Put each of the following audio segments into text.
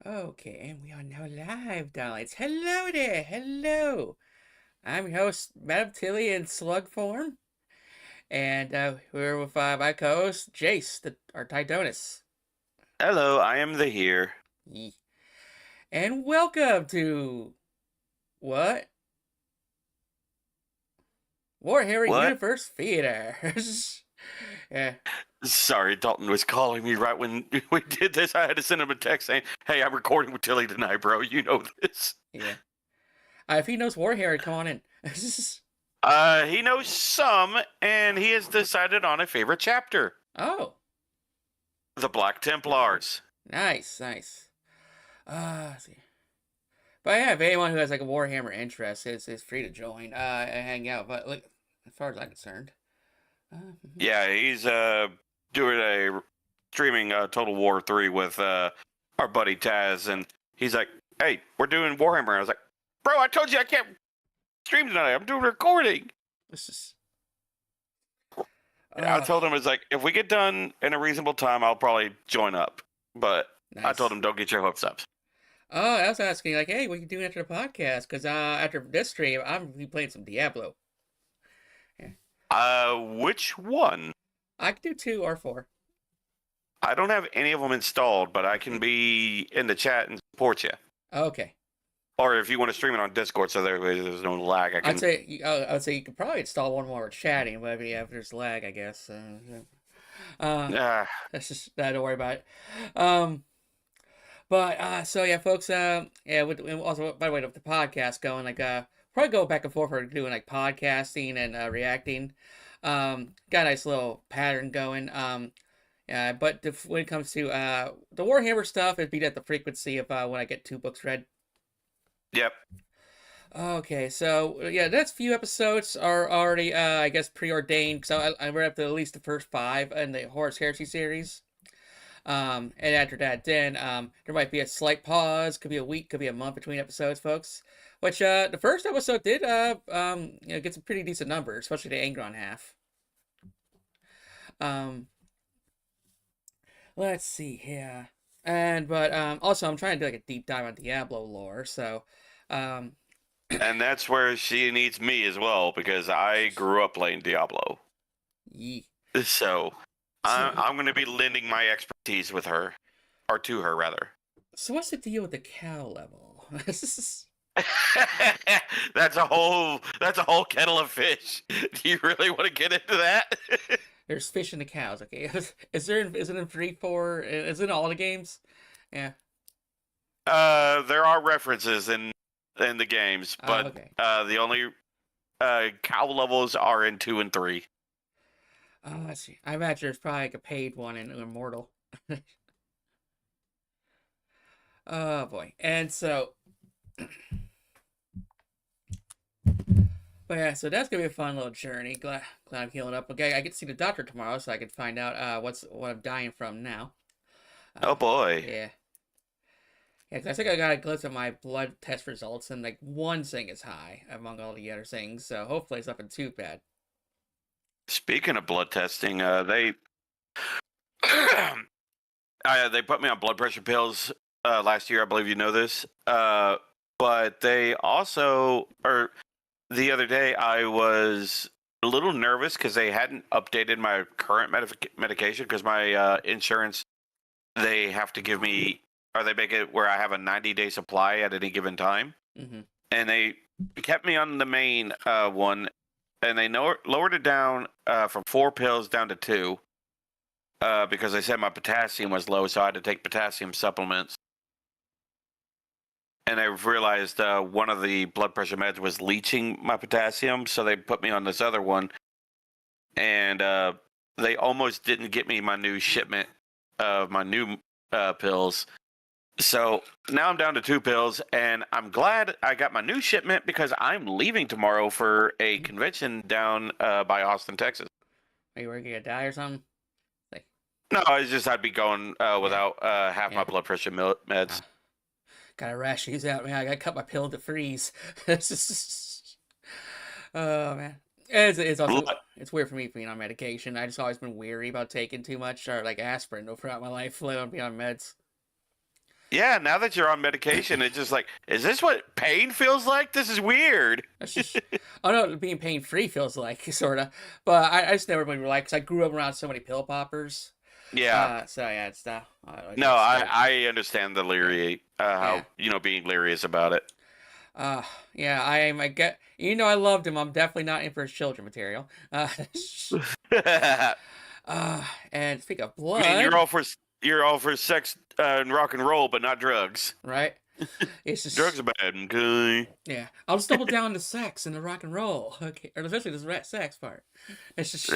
Okay, and we are now live, darlings. Hello there, hello. I'm your host, Madam Tilly in slug form, and we're with my co-host, Jace, our Tidonus. Hello, I am the here. Yee. And welcome to what? Warhammer What? Universal Theatre. Yeah. Sorry, Dalton was calling me right when we did this. I had to send him a text saying, "Hey, I'm recording with Tilly tonight, bro. You know this." Yeah. If he knows Warhammer, come on in. He knows some, and he has decided on a favorite chapter: Oh, the Black Templars. nice, nice. Let's see. But yeah, if anyone who has like a Warhammer interest is free to join and hang out. But like, as far as I'm concerned, mhm. Yeah, he's doing a streaming Total War 3 with our buddy Taz, and he's like, "Hey, we're doing Warhammer." I was like, "Bro, I told you I can't stream tonight. I'm doing recording." This is I told him, it's like, if we get done in a reasonable time, I'll probably join up. But I told nice. him, don't get your hopes up. Oh, I was asking like, hey, what are you doing after the podcast? Because after this stream, I'm be playing some Diablo. Yeah. Which one? I can do 2 or 4. I don't have any of them installed, but I can be in the chat and support you. Okay. Or if you want to stream it on Discord, so there's no lag, I can. I'd say you could probably install one while we're chatting, but yeah, if there's lag, I guess. That's just don't worry about it. So yeah, folks. Yeah. And also, by the way, with the podcast going, like, probably go back and forth for doing like podcasting and reacting. Got a nice little pattern going. But when it comes to the Warhammer stuff, it'd be at the frequency of when I get 2 books read. Yep. Okay, so yeah, that's few episodes are already, I guess, preordained. So I read up to at least the first 5 in the Horus Heresy series. And after that, then there might be a slight pause. Could be a week, could be a month between episodes, folks. Which the first episode did get some pretty decent numbers, especially the Angron half. Um, let's see here. But also I'm trying to do like a deep dive on Diablo lore, so um And that's where she needs me as well, because I grew up playing Diablo. Yee. So I'm going to be lending my expertise with her, or to her, rather. So what's the deal with the cow level? That's a whole kettle of fish. Do you really want to get into that? There's fish in the cows. Okay, is it in 3, 4? Is it in all the games? Yeah. There are references in the games, but Okay. the only cow levels are in 2 and 3. Let's see. I imagine there's probably like a paid one in Immortal. Oh boy. And so, but yeah, so that's gonna be a fun little journey. Glad I'm healing up. Okay, I get to see the doctor tomorrow, so I can find out what I'm dying from now. Oh boy. Yeah. Yeah, 'cause I think I got a glimpse of my blood test results, and like one thing is high among all the other things. So hopefully it's nothing too bad. Speaking of blood testing, they they put me on blood pressure pills last year. I believe you know this. But they also, or the other day, I was a little nervous because they hadn't updated my current medication, because my insurance, they have to give me, or they make it where I have a 90-day supply at any given time. Mm-hmm. And they kept me on the main one, and they lowered it down from 4 pills down to 2 because they said my potassium was low, so I had to take potassium supplements. And I realized one of the blood pressure meds was leaching my potassium, so they put me on this other one. And they almost didn't get me my new shipment of my new pills. So now I'm down to 2 pills, and I'm glad I got my new shipment, because I'm leaving tomorrow for a convention down by Austin, Texas. Are you working a die or something? Like, No, it's just I'd be going without half my blood pressure meds. Gotta rash these out, man. I gotta cut my pill to freeze. Oh man, it's also it's weird for me being on medication. I just always been weary about taking too much or like aspirin throughout my life, let alone being on meds. Yeah, now that you're on medication, it's just like, is this what pain feels like? This is weird. That's just, I don't know, being pain free feels like, sort of. But I just never really liked, because I grew up around so many pill poppers. Yeah. So yeah, it's No, it's like, I understand the leery, yeah. how, being leery is about it. Yeah, I get, I loved him. I'm definitely not in for his children material. I And speak of mean, blood, you're all for sex and rock and roll, but not drugs. right? It's Drugs just, are bad, okay? yeah. I'll just double down to sex and the rock and roll, okay, or especially this rat sex part. It's just,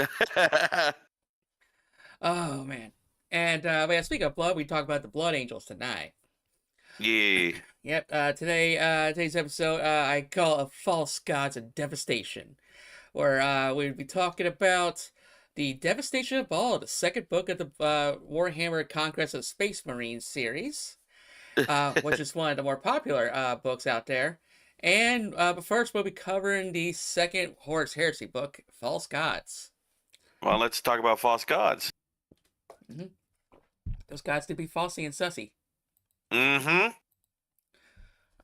oh man. And but yeah, speaking of blood, we talk about the Blood Angels tonight. Yeah. Yep. Today's episode, I call a False Gods of Devastation, where we'll be talking about the Devastation of All, the second book of the Warhammer Conquest of Space Marines series, which is one of the more popular books out there. And but first, we'll be covering the second Horus Heresy book, False Gods. Well, let's talk about false gods. Mm-hmm. Those gods to be falsy and sussy. Mm-hmm.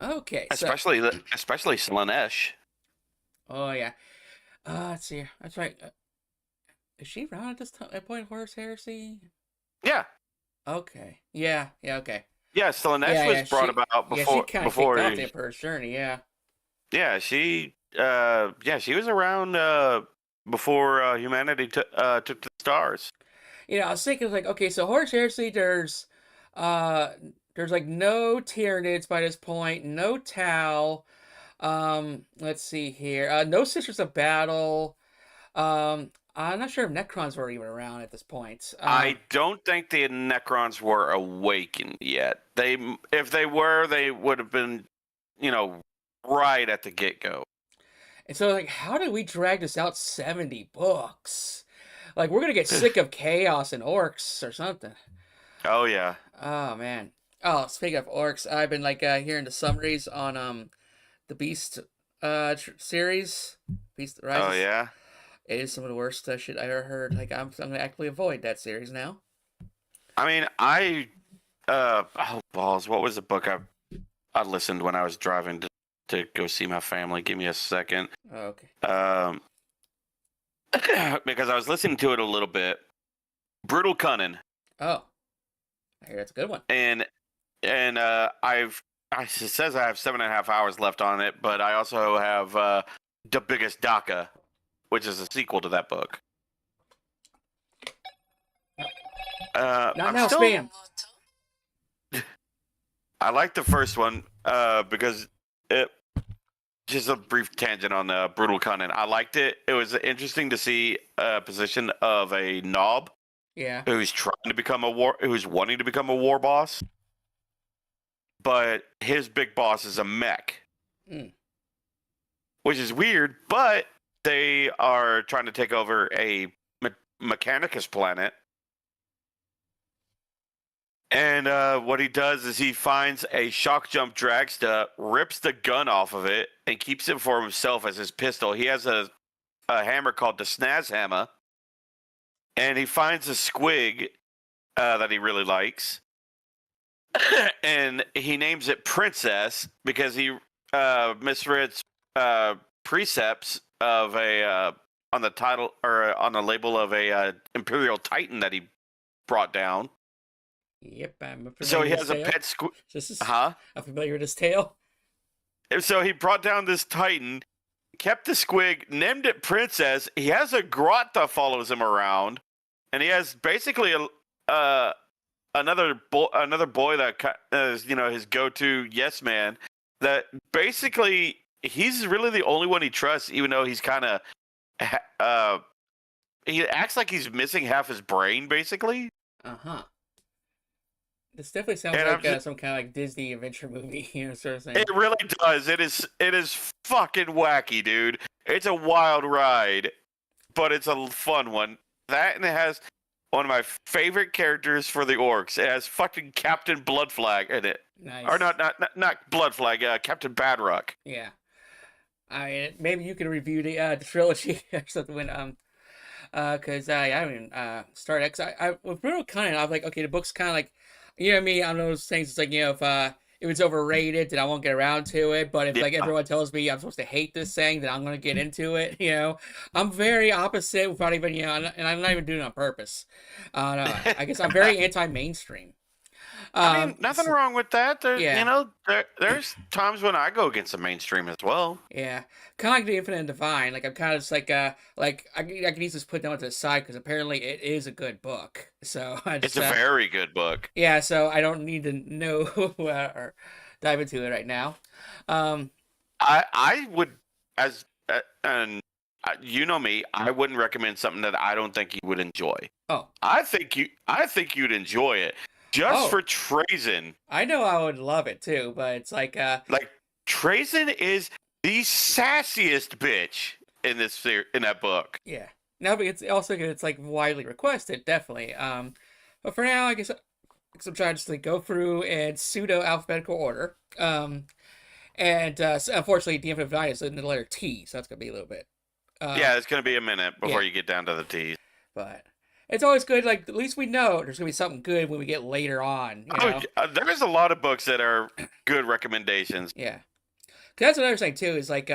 Okay, so Especially Slanesh. oh yeah, let's see. That's right. Is she around at this time, at point Horus Heresy? Yeah. Okay. Yeah. Yeah. Okay. Yeah, Slanesh Yeah. was brought about Yeah, she before kind of kicked off the Emperor's journey. Yeah. Yeah, she was around before humanity took to the stars. I was thinking like, okay, so Horus Heresy, there's like no Tyranids by this point, no Tau. Let's see here. No Sisters of Battle. I'm not sure if Necrons were even around at this point. I don't think the Necrons were awakened yet. If they were, they would have been, right at the get-go. And so, like, how did we drag this out 70 books? Like, we're gonna get sick of chaos and orcs or something. Oh yeah. Oh man. Oh, speaking of orcs, I've been like hearing the summaries on the Beast series, Beast Rises. Oh yeah. It is some of the worst shit I ever heard. Like, I'm gonna actively avoid that series now. I mean, oh balls! What was the book I listened when I was driving to go see my family? Give me a second. Oh, okay. Because I was listening to it a little bit. Brutal Cunning. Oh, I hear that's a good one. And it says I have 7.5 hours left on it, but I also have The Biggest Daka, which is a sequel to that book. Not now, spam. I like the first one because it. Just a brief tangent on Brutal Cunning. I liked it. It was interesting to see a position of a knob. Yeah. Who's wanting to become a war boss, but his big boss is a mech, which is weird. But they are trying to take over a Mechanicus planet, and what he does is he finds a shock jump dragsta, rips the gun off of it, and keeps it for himself as his pistol. He has a hammer called the Snaz Hammer. And he finds a squig that he really likes. And he names it Princess because he misreads precepts of on the title or on the label of a Imperial Titan that he brought down. Yep, I'm familiar. So he with has this a tale. pet squig. This is, Huh? I'm familiar with this tale. So he brought down this Titan, kept the squig, named it Princess. He has a grot that follows him around. And he has basically another boy that is, his go-to yes man. That basically he's really the only one he trusts, even though he's kind of he acts like he's missing half his brain, basically. This definitely sounds like some kind of like Disney adventure movie, sort of thing. It really does. It is fucking wacky, dude. It's a wild ride, but it's a fun one. That, and it has one of my favorite characters for the orcs. It has fucking Captain Bloodflag in it. Nice. Or not Bloodflag, Captain Badrock. Yeah. I mean, maybe you could review the trilogy or something when because I haven't started. Cause I with Brutal Cunning, I was like, okay, the book's kind of like You know what I mean? On those things, it's like, if it's overrated, then I won't get around to it. But if Yeah. like everyone tells me I'm supposed to hate this thing, then I'm gonna get into it. I'm very opposite without even and I'm not even doing it on purpose. No, I guess I'm very anti-mainstream. I mean, nothing wrong with that. Yeah, There's times when I go against the mainstream as well. yeah. Kind of like the Infinite and Divine. Like I'm kind of just like I can easily just put that one to the side because apparently it is a good book. So I It's just a very good book. yeah. So I don't need to know or dive into it right now. Um, I would as and you know me, I wouldn't recommend something that I don't think you would enjoy. oh, I think you'd enjoy it just oh. for Trazen. I know I would love it too, but it's like Like Trazen is the sassiest bitch in in that book. yeah. No, but it's also good. It's like widely requested, definitely. But for now, I guess I'm trying just to like, go through in pseudo alphabetical order. And so unfortunately, the Infinite Nine is in the letter T, so that's gonna be a little bit. Yeah, it's gonna be a minute before Yeah, you get down to the T's. but it's always good. Like at least we know there's gonna be something good when we get later on. There is a lot of books that are good recommendations. Yeah. 'Cause that's another thing too. Is like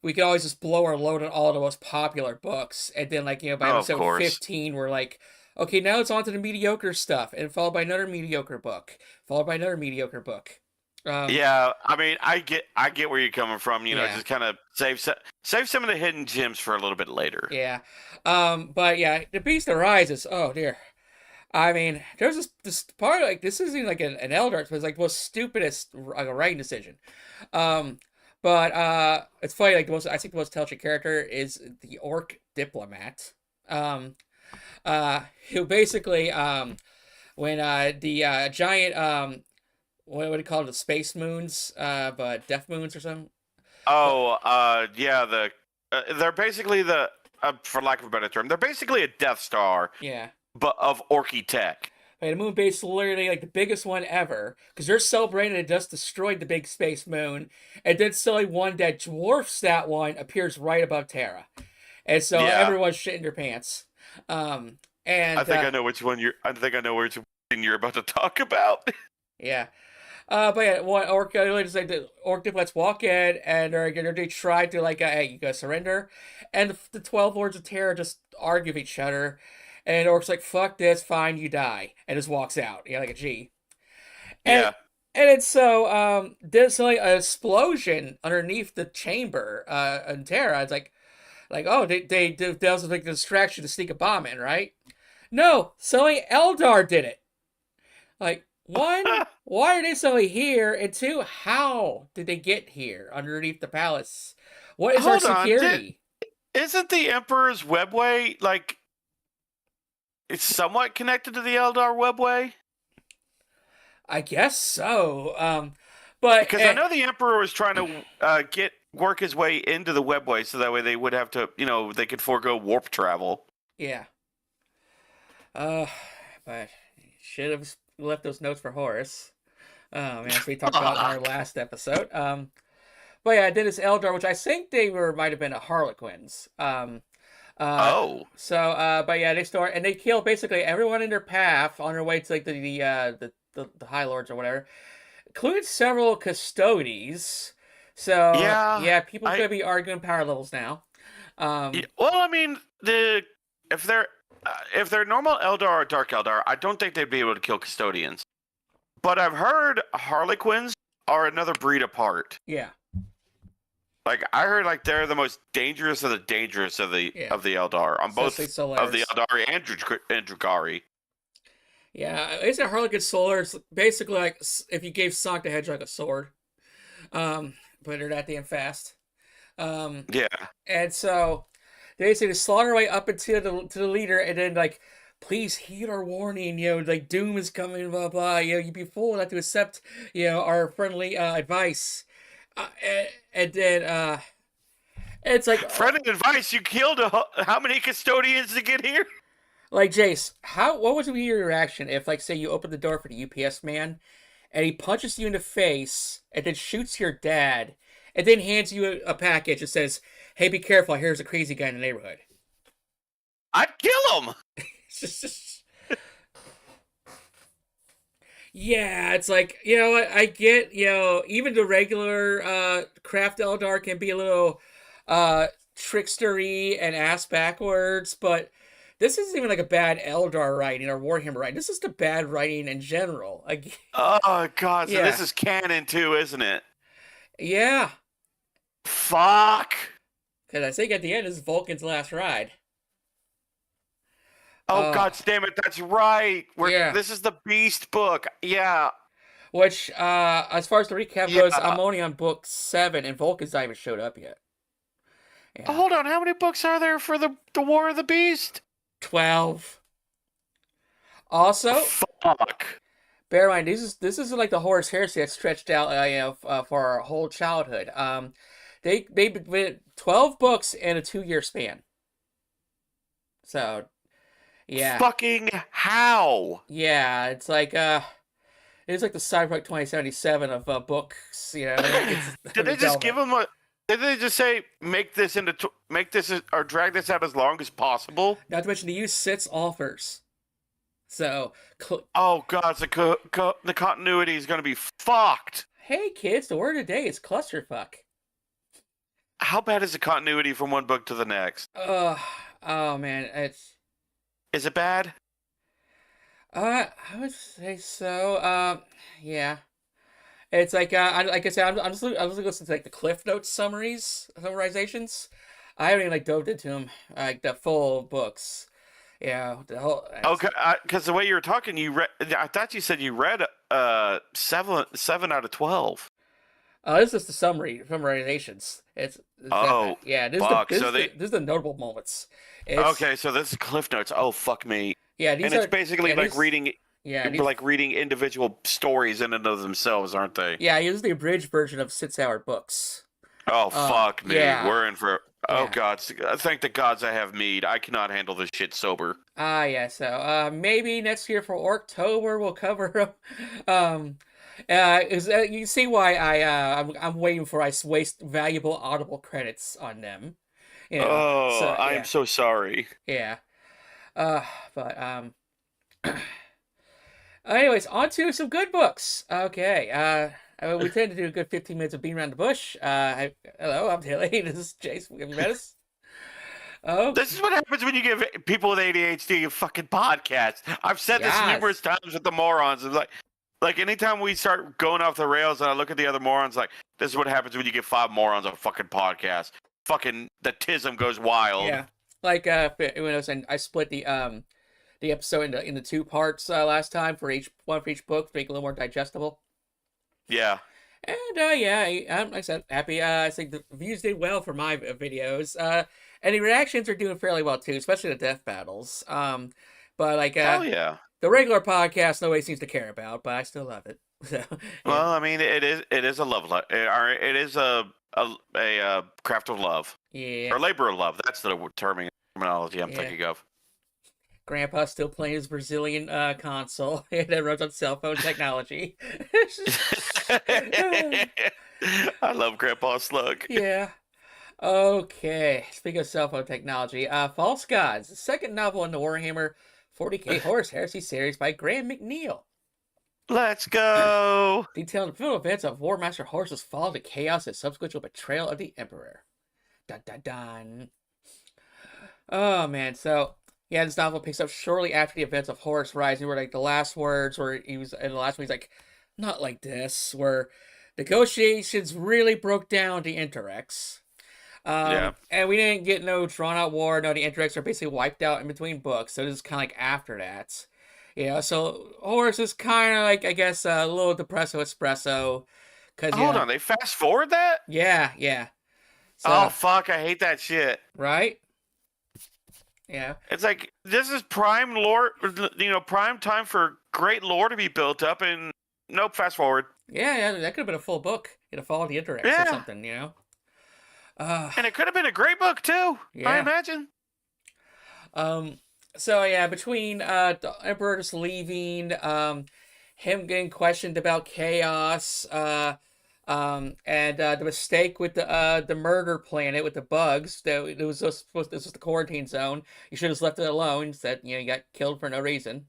we could always just blow our load on all the most popular books, and then like by Oh, of episode course. 15, we're like, okay, now it's on to the mediocre stuff, and followed by another mediocre book, followed by another mediocre book. Yeah, I mean, I get where you're coming from. Yeah. Just kind of save some of the hidden gems for a little bit later. Yeah. But yeah, the Beast Arises. Oh dear. I mean, there's this part like this isn't like an Eldar, it's like the most stupidest like a writing decision. Um, but it's funny. Like I think the most intelligent character is the Orc diplomat. Um, who basically when the giant what do you call it, the space moons, but death moons or something. Oh, yeah, they're basically for lack of a better term, they're basically a Death Star, Yeah. but of Orky tech. Like, the moon base is literally like the biggest one ever because they're celebrating it just destroyed the big space moon, and then suddenly one that dwarfs that one appears right above Terra, and so Yeah, everyone's shitting their pants. And I think I know which one I think I know which one you're about to talk about. yeah. But yeah, one orc just like the orc diplomats walk in and they try to like, hey, you gotta surrender, and the 12 lords of terror just argue with each other, and orc's like, fuck this, fine, you die, and just walks out, like a G. And Yeah. and it's so there's like an explosion underneath the chamber in Terra. It's like oh that was like the distraction to sneak a bomb in, right? No, suddenly Eldar did it. Like, one, why are they suddenly here? And two, how did they get here underneath the palace? What is our Hold on, security? isn't the Emperor's webway like it's somewhat connected to the Eldar webway? I guess so. But Because I know the Emperor was trying to work his way into the webway, so that way they would have to, they could forego warp travel. yeah. But should have left those notes for Horace. As we talked about in our last episode. But yeah, I did this Eldar, which I think they might have been a Harlequins. Oh. So, but yeah, they start and they kill basically everyone in their path on their way to like the High Lords or whatever, including several custodies. So Yeah, people are gonna be arguing power levels now. well, I mean, if they're normal Eldar or Dark Eldar, I don't think they'd be able to kill custodians. But I've heard Harlequins are another breed apart. Yeah. Like I heard, like they're the most dangerous of the dangerous of the Eldar on both of the Eldari and Drukhari. Yeah, it's a Harlequin Solar. It's basically like if you gave Sonic the Hedgehog a sword, but they're that damn fast. Yeah. And so they basically slaughter their way up into the leader, and then like, please heed our warning. Like doom is coming. Blah blah. You'd be fool not to accept our friendly advice. And then it's like friendly advice. You killed how many custodians to get here? Like Jace, what would be your reaction if, like, say you open the door for the UPS man, and he punches you in the face, and then shoots your dad, and then hands you a package and says, "Hey, be careful! Here's a crazy guy in the neighborhood." I'd kill him. Yeah, it's like, you know what, I get, even the regular craft Eldar can be a little uh trickstery and ass backwards, but this isn't even like a bad Eldar writing or Warhammer writing. This is the bad writing in general. Like, Oh God! So yeah. this is canon too, isn't it? Yeah. Fuck! Because I think at the end is Vulcan's last ride. Oh Oh, God damn it! That's right. yeah. This is the Beast book. Yeah, Which, as far as the recap goes, yeah. I'm only on book 7, and Vulcan's not even showed up yet. Yeah. Hold on. How many books are there for the War of the Beast? 12. Also, Fuck. bear in mind, this is like the Horus Heresy that stretched out, for our whole childhood. They 12 books in a 2-year span. So, yeah. Fucking how? Yeah, it's like the Cyberpunk 2077 of books, it's Did they just give him a? Did they just say make this or drag this out as long as possible? Not to mention, they use Sith's offers. So, Oh God, the continuity is gonna be fucked. hey kids, the word of the day is clusterfuck. How bad is the continuity from one book to the next? Oh man, Is it bad? I would say so. Yeah. It's like, like I said, I'm just listening to like the Cliff Notes summarizations. I haven't even like dove into them, like the full books. Yeah, the whole. Okay, because the way you were talking, you read. I thought you said you read 7 out of 12. This is the summarizations. It's Oh, yeah. fuck. So This is the notable moments. It's okay. So this is Cliff Notes. Oh fuck me. yeah. And it's basically yeah, like reading, yeah like reading individual stories in and of themselves, aren't they? yeah. This is the abridged version of 6-hour books. Oh fuck me. Yeah, We're in for. Oh yeah. God. Thank the gods I have mead. I cannot handle this shit sober. Yeah. So maybe next year for October we'll cover them. You can see why I'm waiting for I waste valuable Audible credits on them. Oh, So I am yeah, so sorry. yeah. But anyways, on to some good books. Okay. We tend to do a good 15 minutes of beating around the bush. Hello, I'm Tilly. This is Jason. Have you met us? Oh, This is what happens when you give people with ADHD a fucking podcast. I've said this yes. numerous times with the morons. It's like anytime we start going off the rails and I look at the other morons, like, this is what happens when you give 5 morons a fucking podcast. Fucking the tism goes wild. Yeah. Like when I was saying, I split the episode into 2 parts last time for each book to make it a little more digestible. Yeah. And I'm like I said, happy. I think the views did well for my videos. And the reactions are doing fairly well too, especially the death battles. But like Hell yeah. the regular podcast, nobody seems to care about, but I still love it. So yeah. Well, I mean, it is a love, or it is a craft of love, Yeah. or labor of love. That's the terminology I'm Yeah. thinking of. Grandpa's still playing his Brazilian console that runs on cell phone technology. I love Grandpa Slug. Yeah. Okay. Speaking of cell phone technology, False Gods, the second novel in the Warhammer 40k Horus Heresy series by Graham McNeil. Let's go. Detailing the pivotal events of War Master Horus's fall to chaos and subsequent betrayal of the Emperor. Dun dun dun. Oh man, so yeah, this novel picks up shortly after the events of Horus Rising, where like the last words where he was in the last one he's like, not like this, where negotiations really broke down the Interrex. And we didn't get no drawn out war. No, the Interrex are basically wiped out in between books. So this is kind of like after that. So Horus is kind of like, I guess, a little depresso espresso. Hold on, they fast forward that? Yeah. So, oh, fuck, I hate that shit. Right? Yeah. It's like, this is prime lore, prime time for great lore to be built up, and nope, fast forward. Yeah, that could have been a full book. It'd fall of the Interrex or something, And it could have been a great book, too, I imagine. So yeah, between the Emperor just leaving, him getting questioned about chaos, and the mistake with the murder planet with the bugs, that it was just supposed, this was the quarantine zone. You should have just left it alone. Said you got killed for no reason.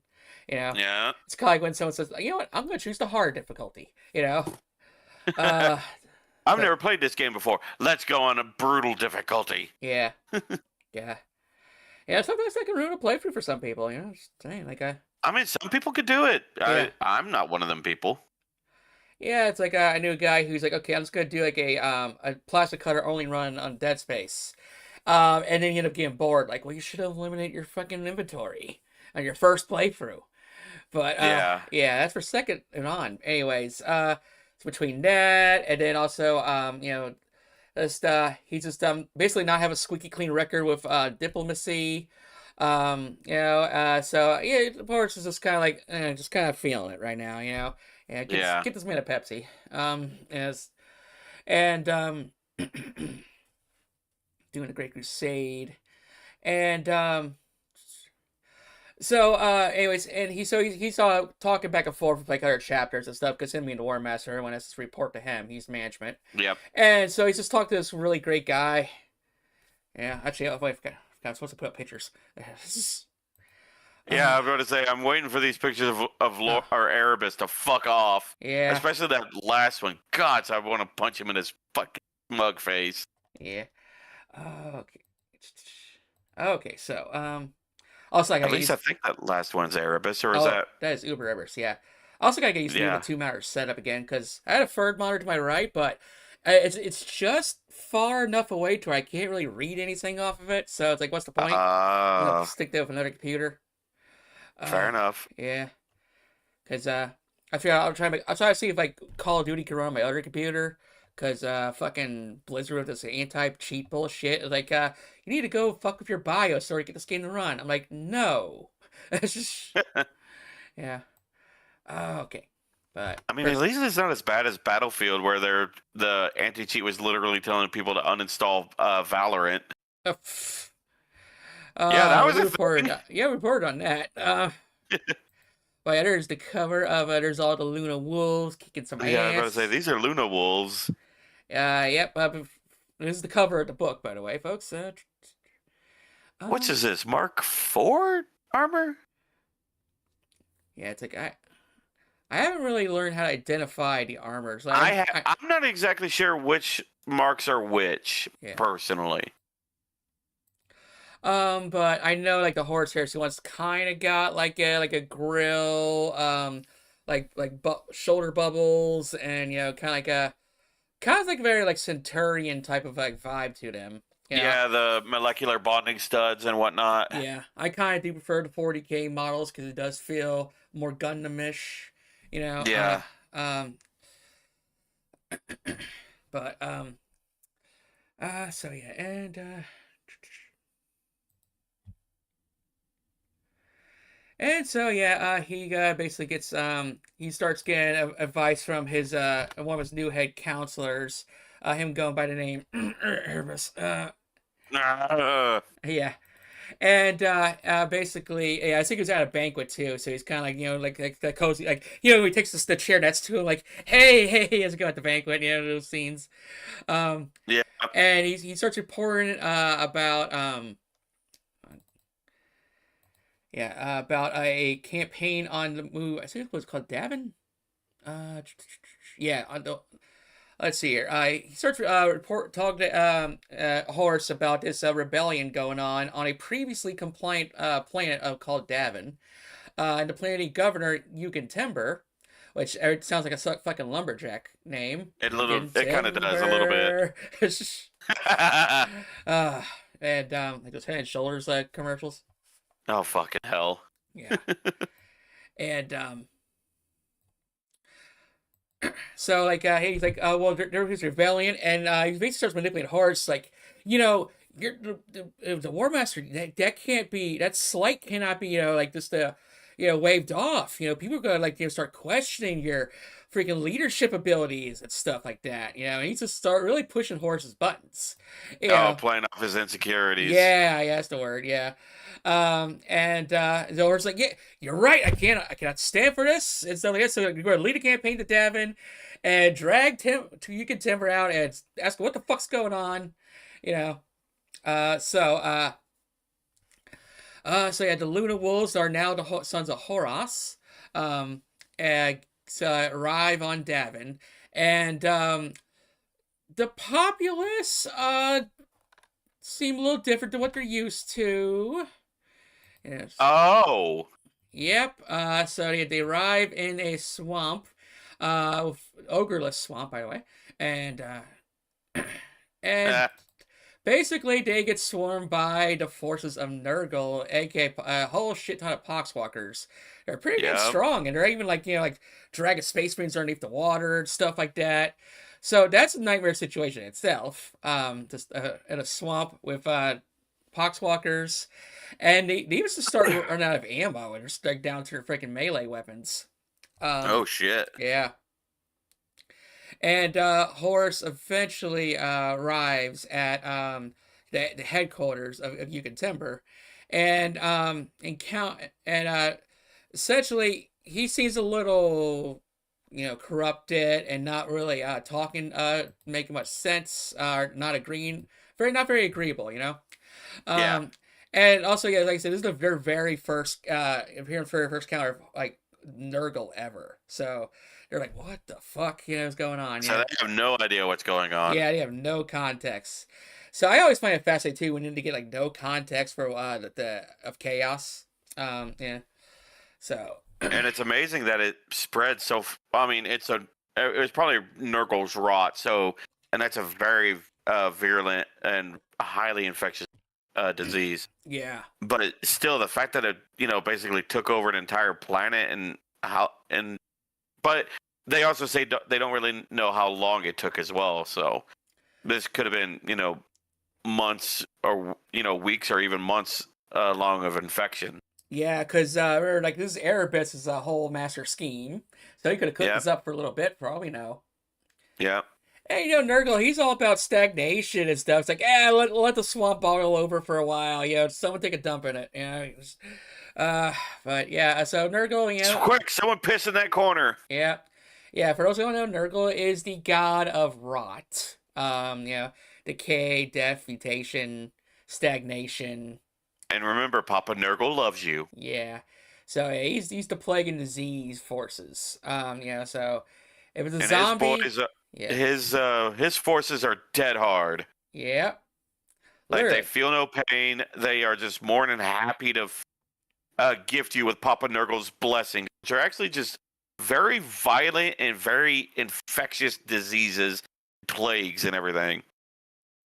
You know, Yeah. it's kind of like when someone says, you know what, I'm going to choose the hard difficulty. You know, uh, I've but never played this game before. Let's go on a brutal difficulty. yeah, yeah, yeah. Sometimes that can ruin a playthrough for some people. You know, just saying, like I mean, some people could do it. yeah. I'm not one of them people. Yeah, it's like I knew a guy who's like, okay, I'm just gonna do like a plastic cutter only run on Dead Space, and then you end up getting bored. Like, well, you should have eliminated your fucking inventory on your first playthrough. But Yeah. yeah, that's for second and on. Anyways, it's between that and then also you know, just he just basically not have a squeaky clean record with diplomacy. You know, so yeah, Boris is just kind of like just kind of feeling it right now. You know, yeah, Yeah. get this man a Pepsi. As and doing a Great Crusade, and so, anyways, and he's talking back and forth with like other chapters and stuff because him being the War Master, everyone has to report to him. He's management, Yep. and so he's just talking to this really great guy. Yeah, actually, oh, wait, I forgot I'm supposed to put up pictures. Yeah, I was about to say I'm waiting for these pictures of or Erebus to fuck off. Yeah, Especially that last one. God, I want to punch him in his fucking smug face. yeah. Okay, okay. So, also I At gotta least I use think that last one's Erebus, or is that? that is Uber Everest. Yeah. I also gotta get used to Yeah. the 2 monitor setup again because I had a third monitor to my right, but it's just far enough away to where I can't really read anything off of it. So it's like, what's the point? I'm gonna stick there with another computer. Fair enough. Yeah, because I'll try to see if like Call of Duty can run on my other computer. Cause fucking Blizzard with this anti-cheat bullshit. Like you need to go fuck with your BIOS so you get this game to run. I'm like, no. It's just yeah. Okay. But I mean, at least it's not as bad as Battlefield, where the anti-cheat was literally telling people to uninstall Valorant. Yeah, that was we a reported. thing. Yeah, we reported on that. But there's the cover of there's all the Luna Wolves kicking some Yeah, I was about to say ass. these are Luna Wolves. Yep. This is the cover of the book, by the way, folks. What is this? Mark IV armor? Yeah, it's like I haven't really learned how to identify the armors. Like, I'm not exactly sure which marks are which, yeah. personally. But I know like the Horus Heresy one's kind of got like a grill, like shoulder bubbles, and you know, kind of like very like Centurion type of like vibe to them. You know? Yeah, the molecular bonding studs and whatnot. Yeah, I kind of do prefer the 40K models because it does feel more Gundam-ish. You know. Yeah. But so yeah, and so yeah, he basically gets he starts getting advice from his one of his new head counselors, him going by the name Erebus. Yeah, and basically, yeah, I think he was at a banquet too, so he's kind of like, you know, like the cozy, like, you know, he takes the chair next to him, like, hey, how's it going at the banquet, you know, those scenes. Yeah. And he starts reporting about about a campaign on the move. I think it was called Davin. Yeah, on the. Let's see here. He starts talking to Horus about this rebellion going on a previously compliant planet called Davin. And the planet governor Eugen Timber, which sounds like a fucking lumberjack name. It kind of does a little bit. And like those Head and Shoulders commercials. Oh fucking hell! Yeah, and so like he's like, well, there was rebellion, and he basically starts manipulating Horus, like, you know, you're the War Master. That can't be. That slight cannot be, you know, like just you know, waved off. You know, people are gonna like, you know, start questioning your freaking leadership abilities and stuff like that. You know, and he's just start really pushing Horus's buttons. You know? Playing off his insecurities. Yeah, that's the word. Yeah. And Horus like, yeah, you're right. I cannot stand for this and stuff like that. So you're going to lead a campaign to Davin and drag Eugen Timber out and ask what the fuck's going on. You know. So yeah, the Luna Wolves are now the sons of Horus. Um, and arrive on Davin, and the populace seem a little different to what they're used to. Yes. Oh, Yep. So they arrive in a swamp, ogreless swamp, by the way, and and eh, basically they get swarmed by the forces of Nurgle, aka a whole shit ton of poxwalkers. They're pretty damn yeah. strong, and they're even like dragging space marines underneath the water and stuff like that. So that's a nightmare situation itself. Just in a swamp with poxwalkers, and they used to start running out of ammo and just like down to their freaking melee weapons. Um, Oh shit. yeah, and Horus eventually arrives at the headquarters of Yukon Timber, and essentially he seems a little corrupted and not really talking making much sense, not agreeing, not very agreeable, Yeah. um, and also, yeah, like I said, this is the very first appearance for the first counter of like Nurgle ever. So they're like, "What the fuck? What's going on?" So they have no idea what's going on. Yeah, they have no context. So I always find it fascinating too when you need to get like no context for the of chaos. Yeah. So And it's amazing that it spread so. I mean, it was probably Nurgle's rot. So, and that's a very virulent and highly infectious disease. yeah, But still, the fact that it basically took over an entire planet but they also say they don't really know how long it took as well. So this could have been months or weeks or even months long of infection. yeah, because remember, like this Erebus is a whole master scheme, so he could have cooked Yeah, this up for a little bit, for all we know. yeah. And Nurgle, he's all about stagnation and stuff. It's like, let the swamp boil over for a while. Someone take a dump in it. But yeah, so Nurgle, Quick, someone piss in that corner. yeah, yeah. For those who don't know, Nurgle is the god of rot. Decay, death, mutation, stagnation. And remember, Papa Nurgle loves you. Yeah. So yeah, he's the plague and disease forces. So if it's a And his zombie, boys, yeah, his forces are dead hard. yeah, Like they literally. feel no pain. They are just more than happy to gift you with Papa Nurgle's blessings, which are actually just very violent and very infectious diseases, plagues, and everything.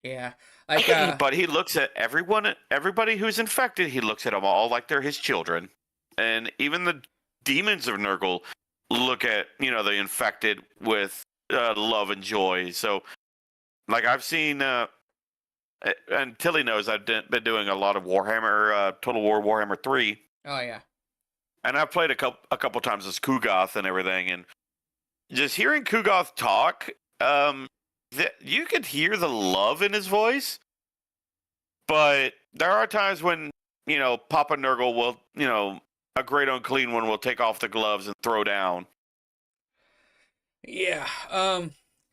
Yeah. Like But he looks at everybody who's infected. He looks at them all like they're his children, and even the demons of Nurgle look at the infected with love and joy. So, like I've seen, and Tilly knows I've been doing a lot of Warhammer, Total War Warhammer 3, oh yeah. and I've played a couple times as Kugoth and everything, and just hearing Kugoth talk, you could hear the love in his voice, but there are times when Papa Nurgle will, a great unclean one will take off the gloves and throw down. Yeah.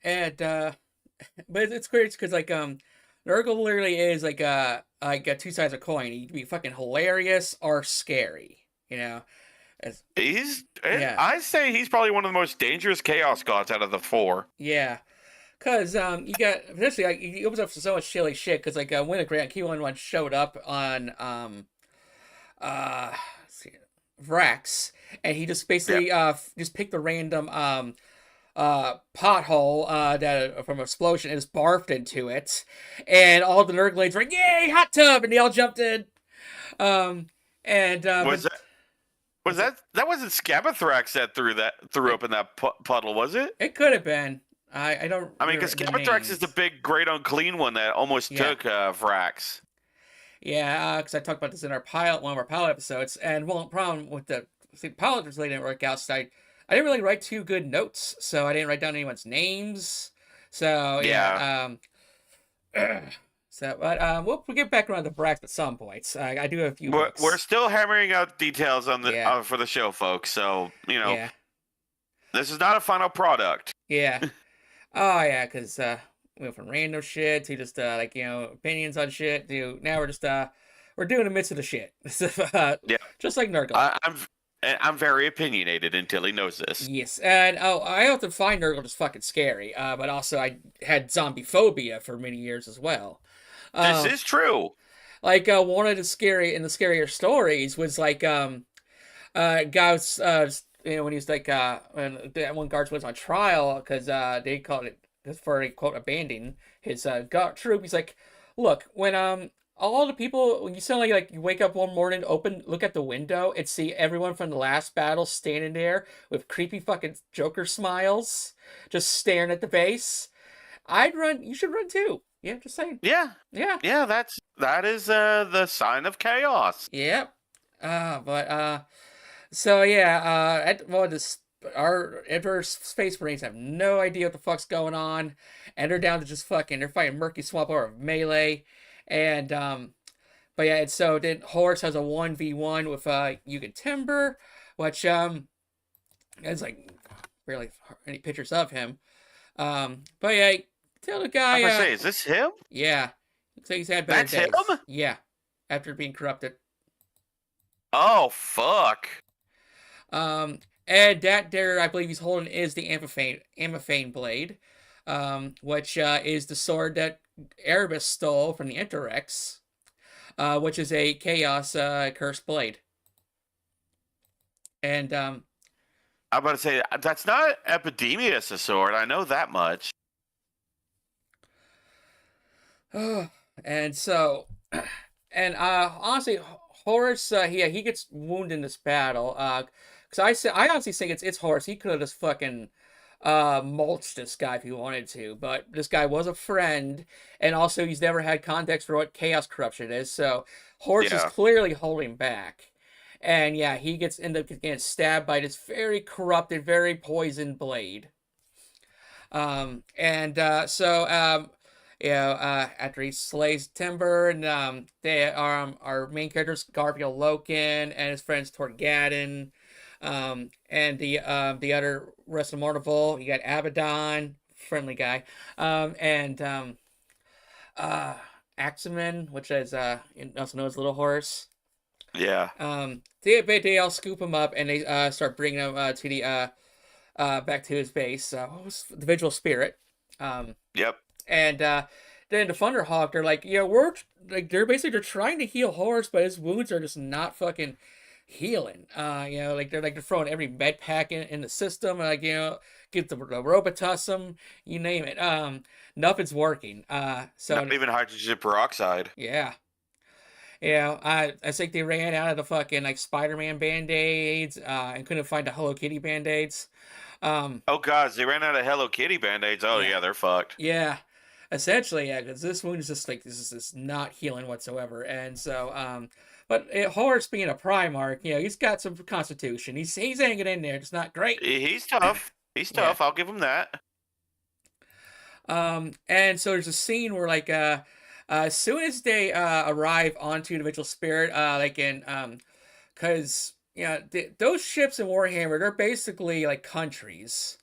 And but it's great because like Nurgle literally is like a two sides of a coin. He can be fucking hilarious or scary. As, yeah, I say he's probably one of the most dangerous chaos gods out of the four. yeah. Cause you got essentially like he opens up so much silly shit. Cause like when a Grand Keelan one showed up on let's see, Vrax, and he just Yep. basically just picked a random pothole that from an explosion and just barfed into it, and all the Nurglings were like, "Yay, hot tub!" and they all jumped in. Um, and Was but that that wasn't Scabathrax that threw up in that puddle, was it? it could have been. I don't I mean, because remember the Scabathrax is the names. big, great unclean one that almost Yeah. took Vrax. Yeah, because I talked about this in one of our pilot episodes, and well, problem with the pilot really didn't work out. So I didn't really write two good notes, so I didn't write down anyone's names. So Yeah. yeah, but we'll get back around to Brax at some points. I do have a few We're books. still hammering out details on the Yeah, for the show, folks. So yeah, this is not a final product. yeah. Oh yeah, because we went from random shit to just opinions on shit to now we're we're doing the midst of the shit. Yeah, Just like Nurgle. I'm very opinionated until he knows this. Yes, and I often find Nurgle just fucking scary. But also I had zombie phobia for many years as well. This Um, is true. like one of the scarier stories was like guy was when he was like when that one guard was on trial because they called it for quote abandoning his guard troop. He's like, look, when all the people when you suddenly like you wake up one morning, look at the window and see everyone from the last battle standing there with creepy fucking Joker smiles, just staring at the base. I'd run. You should run too. Yeah, just saying. Yeah, Yeah. yeah. That is the sign of chaos. Yep. But so yeah, well, this our Emperor Space Marines have no idea what the fuck's going on, and they're down to just they're fighting Murky Swamp over melee, and but yeah, and so then Horus has a 1v1 with Yugen Timber, which there's like barely any pictures of him, but yeah, tell the guy, I'm gonna say, is this him? yeah, looks like he's had better That's days. him? Yeah, after being corrupted. Oh fuck! And that there, I believe he's holding is the Amaphane blade, which is the sword that Erebus stole from the Interrex, which is a Chaos cursed blade. And I'm about to say that's not Epidemius' sword. I know that much. and so, and honestly, Horus, he gets wounded in this battle. Because I honestly think it's Horus. He could have just fucking mulched this guy if he wanted to, but this guy was a friend, and also he's never had context for what chaos corruption is. So Horus is clearly holding back, and yeah, he ends up getting stabbed by this very corrupted, very poisoned blade. After he slays Timber, and they our main characters Garfield Loken and his friends Torgadon, and the other rest of Mornival. You got Abaddon, friendly guy, and Axeman, which is also known as Little Horse. Yeah. They all scoop him up and they start bringing him to the back to his base. The Vigil Spirit. Yep. And then the Thunderhawk, they're like, they're trying to heal Horus, but his wounds are just not fucking healing. They're throwing every med pack in the system, get the Robitussin, you name it. Nothing's working. So not even hydrogen peroxide. Yeah. I think they ran out of the fucking Spider-Man band-aids, and couldn't find the Hello Kitty band-aids. Oh god, they ran out of Hello Kitty band-aids. Oh yeah, they're fucked. Yeah. Essentially, yeah, because this wound is just this is not healing whatsoever. And so, but Horus being a Primarch, he's got some constitution. He's hanging in there. It's not great. He's tough. He's tough. Yeah. I'll give him that. And so there's a scene where as soon as they arrive onto the Vigil Spirit, because those ships in Warhammer, they're basically like countries.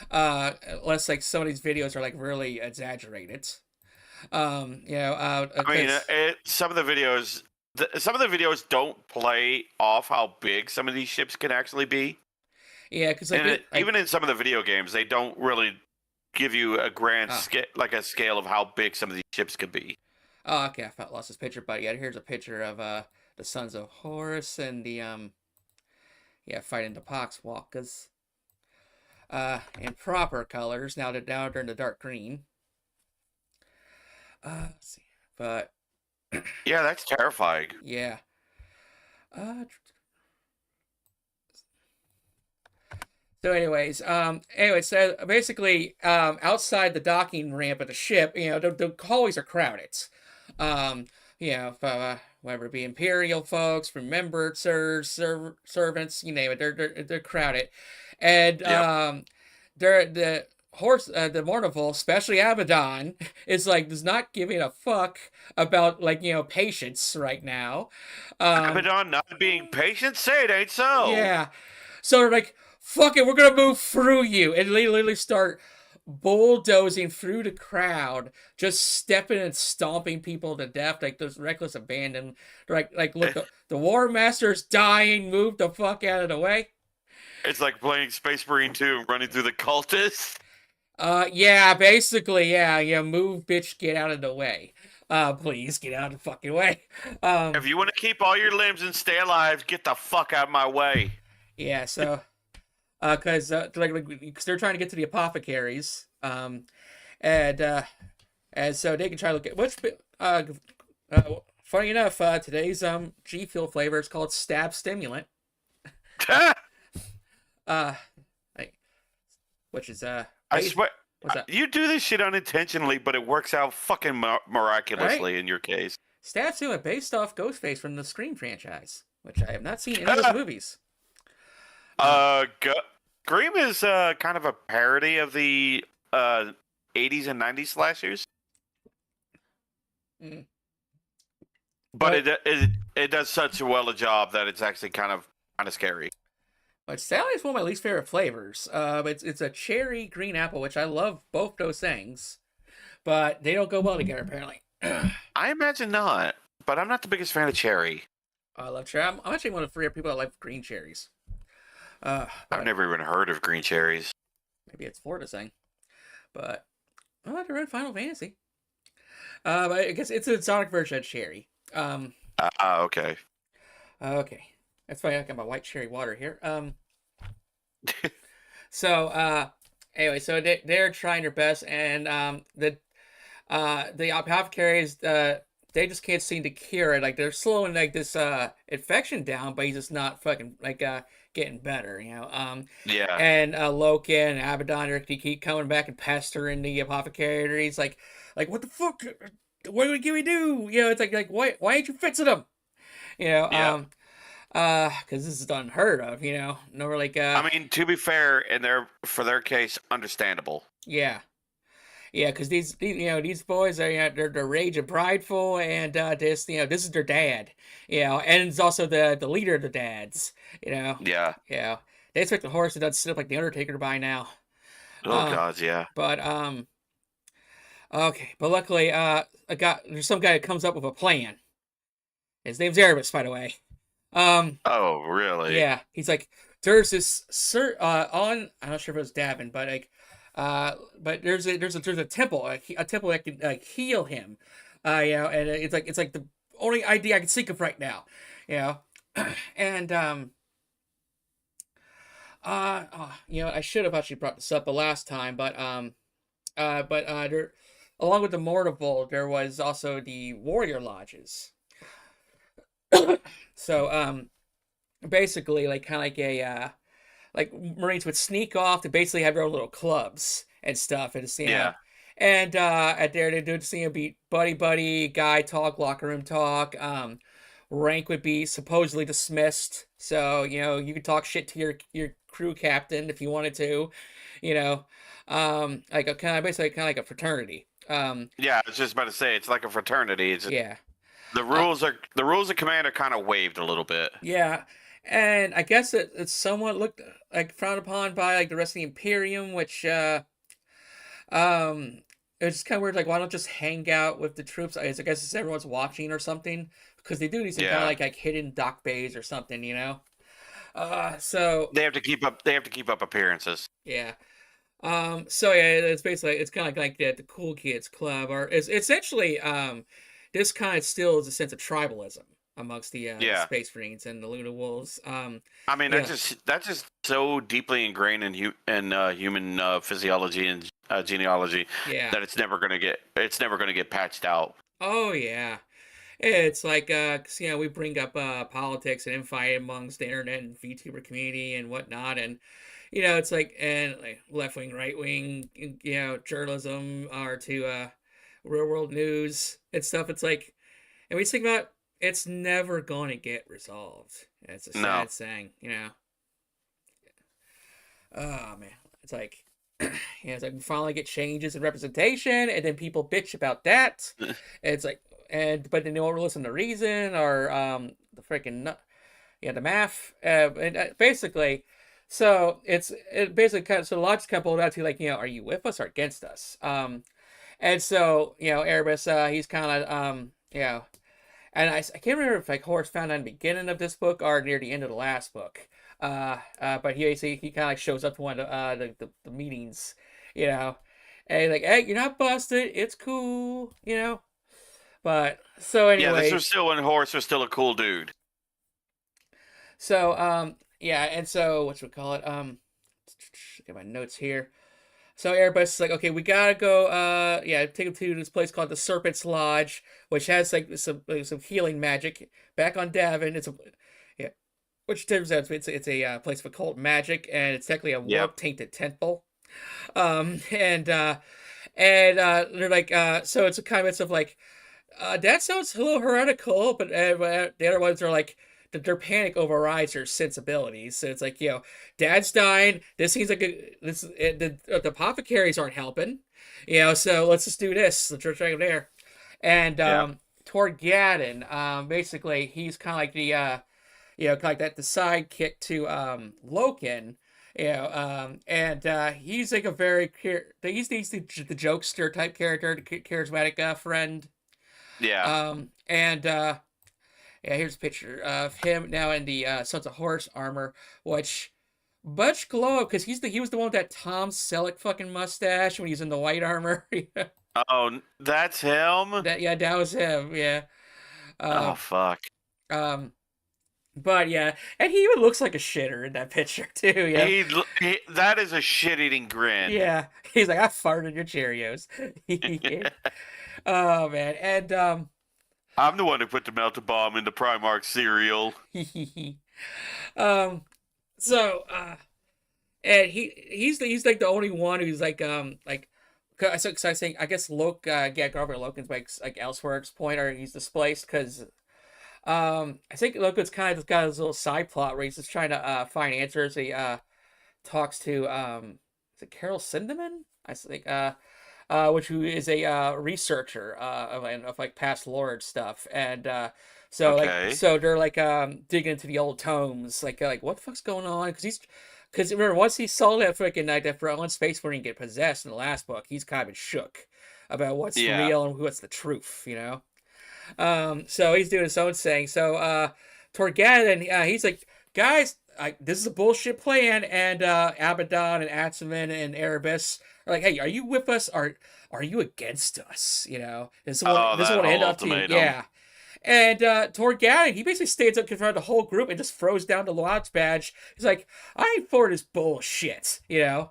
Unless some of these videos are really exaggerated. Some of the videos don't play off how big some of these ships can actually be. Yeah, because even in some of the video games, they don't really give you a grand scale, a scale of how big some of these ships could be. Oh, okay, I lost this picture, but yeah, here's a picture of the Sons of Horus and the fighting the Poxwalkers. In proper colors. Now they're in the dark green. Let's see, but yeah, that's terrifying. Yeah. So basically, outside the docking ramp of the ship, the hallways are crowded. Whether it be Imperial folks, from member servants, you name it, they're crowded. And the Mournival, especially Abaddon, is does not giving a fuck about patience right now. Abaddon not being patient? Say it ain't so. Yeah. So they're like, fuck it, we're gonna move through you, and they literally start bulldozing through the crowd, just stepping and stomping people to death, like those reckless abandon. Like look, the War Master's dying. Move the fuck out of the way. It's like playing Space Marine 2 and running through the cultists. Yeah, basically, yeah. Move, bitch, get out of the way. Please get out of the fucking way. If you want to keep all your limbs and stay alive, get the fuck out of my way. Yeah, so because cause they're trying to get to the apothecaries, and so they can try to look at which. Funny enough, today's G Fuel flavor is called Stab Stimulant. Uh, like, which is I swear, what's that? you do this shit unintentionally, but it works out fucking miraculously in your case. Stab Stimulant based off Ghostface from the Scream franchise, which I have not seen any of those movies. Scream is kind of a parody of the 80s and 90s slashers. Mm. But it does such a job that it's actually kind of scary. But Sally is one of my least favorite flavors. It's a cherry green apple, which I love both those things, but they don't go well together apparently. I imagine not, but I'm not the biggest fan of cherry. I love cherry. I'm actually one of the rare people that like green cherries. I've never even heard of green cherries. Maybe it's Florida thing, but I like to run Final Fantasy. But I guess it's a Sonic version of cherry. Okay. Okay. That's why I got my white cherry water here. So anyway, so they're trying their best, and the apothecaries they just can't seem to cure it. Like they're slowing like this infection down, but he's just not fucking like getting better, you know. Yeah. And Loken and Abaddon are keep coming back and pestering the apothecaries, like what the fuck? What can we do? You know, it's like why ain't you fixing them? You know. Yeah. Because this is unheard of, you know. No, like I mean, to be fair, for their case, understandable. Yeah, because these boys are, you know, they're rage and prideful, and this is their dad, you know, and it's also the leader of the dads, you know. Yeah. Yeah, they expect the horse to doesn't sit up like the Undertaker by now. Oh God, yeah. But okay, but luckily there's some guy that comes up with a plan. His name's Erebus, by the way. Oh, really? Yeah, he's like, there's this I'm not sure if it was Davin, but like, but there's a temple, a temple that can like heal him, you know, and it's like the only idea I can think of right now, you know, and you know, I should have actually brought this up the last time, but there, along with the Mortal, there was also the Warrior Lodges. So basically like kind of like a like Marines would sneak off to basically have their own little clubs and stuff, and Yeah. and at there they do be buddy guy talk, locker room talk. Rank would be supposedly dismissed, so you know you could talk shit to your crew captain if you wanted to, you know, like a kind of basically kind of like a fraternity. Yeah, I was just about to say it's like a fraternity. Yeah. The rules of command are kind of waived a little bit. Yeah, and I guess it's somewhat looked like frowned upon by like the rest of the Imperium, which it's kind of weird. Like, why don't just hang out with the troops? I guess it's everyone's watching or something, because they do these kind of like hidden dock bays or something, you know. So they have to keep up. They have to keep up appearances. Yeah. So yeah, it's basically it's kind of like the cool kids club, or it's essentially this kind of still is a sense of tribalism amongst the Space Marines and the Luna Wolves. I mean, that's just so deeply ingrained in human physiology and genealogy that it's never gonna get patched out. Oh yeah, it's like you know, we bring up politics and infight amongst the internet and VTuber community and whatnot, and you know, it's like and like left wing, right wing, you know, journalism or to real world news and stuff. It's like, and we think about it's never going to get resolved. It's a sad thing, you know. Oh man, it's like, it's like we finally get changes in representation, and then people bitch about that. It's like, but then they won't listen to reason or the freaking the math. And basically, So it basically kind of so the logic's kind of boiled out to like, are you with us or against us? And so Erebus, he's kind of and I can't remember if like Horace found out in the beginning of this book or near the end of the last book. But he kind of like shows up to one of the meetings, you know, and he's like, hey, you're not busted, it's cool, But so Yeah, this was anyways, still when Horace was still a cool dude. so yeah, and so what should we call it? Get my notes here. So Airbus is like, okay, we gotta go. Take him to this place called the Serpent's Lodge, which has some healing magic. Back on Davin, yeah, which turns out it's a place of occult magic, and it's technically a Yep. warp tainted temple. And they're like, so it's a kind of like, that sounds a little heretical, but the other ones are like, their panic overrides their sensibilities. So it's like, Dad's dying. This seems like the apothecaries aren't helping. So let's just do this. Let's try there. And Yeah. Torgadon, basically, he's kind of like kind of like the sidekick to Loken. He's like a very he's the jokester type character, the charismatic friend. Yeah. Here's a picture of him now in the Sons of Horus armor, which much glow up because he was the one with that Tom Selleck fucking mustache when he's in the white armor. Oh, that's him. That was him. Yeah. Oh Um, fuck. um, but yeah, and he even looks like a shitter in that picture too. Yeah. That is a shit-eating grin. Yeah. He's like, I farted your Cheerios. Oh man, and I'm the one who put the melted bomb in the Primark cereal. um, so and he's like the only one who's like. So I think I guess Garber Loken's like elsewhere at this point, or he's displaced because I think Loken's kind of just got his little side plot where he's just trying to find answers. He talks to is it Carol Sindeman? I think which who is a researcher of like past lore stuff, and Okay. so they're like digging into the old tomes, like what the fuck's going on? Because remember once he saw that freaking night that for one Space Marine get possessed in the last book, he's kind of been shook about what's Yeah. real and what's the truth. So he's doing his own thing. So Torgadon, he's like, guys, this is a bullshit plan, and Abaddon and Atsuman and Erebus are like, hey, are you with us or are you against us? Oh, This that will end whole up to you. ultimatum. Yeah. And Torgadon, he basically stands up in front of the whole group and just throws down the lodge badge. He's like, I ain't for this bullshit. And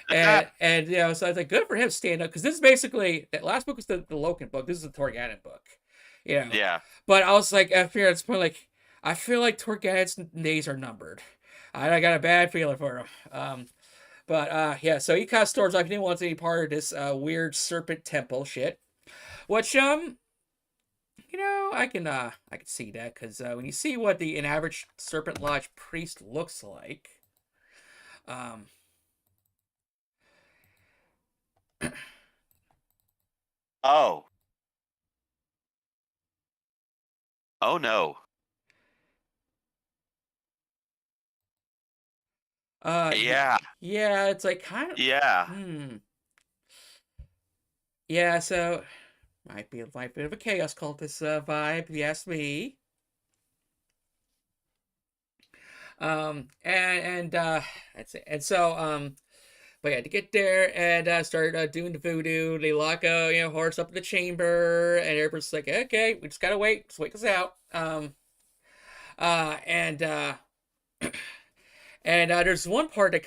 so I was like, good for him stand up, because this is basically that last book was the Loken book. This is the Torgadon book. Yeah. But I was like, after this point, like, I feel like Torgadon's days are numbered. I got a bad feeling for him. So he kind of storms off. He didn't want any part of this weird serpent temple shit. Which I can see that, because when you see what an average Serpent Lodge priest looks like, um, Oh. Oh no. Yeah. yeah, it's like kind of, Yeah. yeah. So might be a bit of a chaos cultist vibe, if you ask me. That's it. And so but yeah, to get there and start doing the voodoo, they lock Horace up in the chamber, and everybody's like, okay, we just gotta wait, just wait this out. Uh, and uh, there's one part that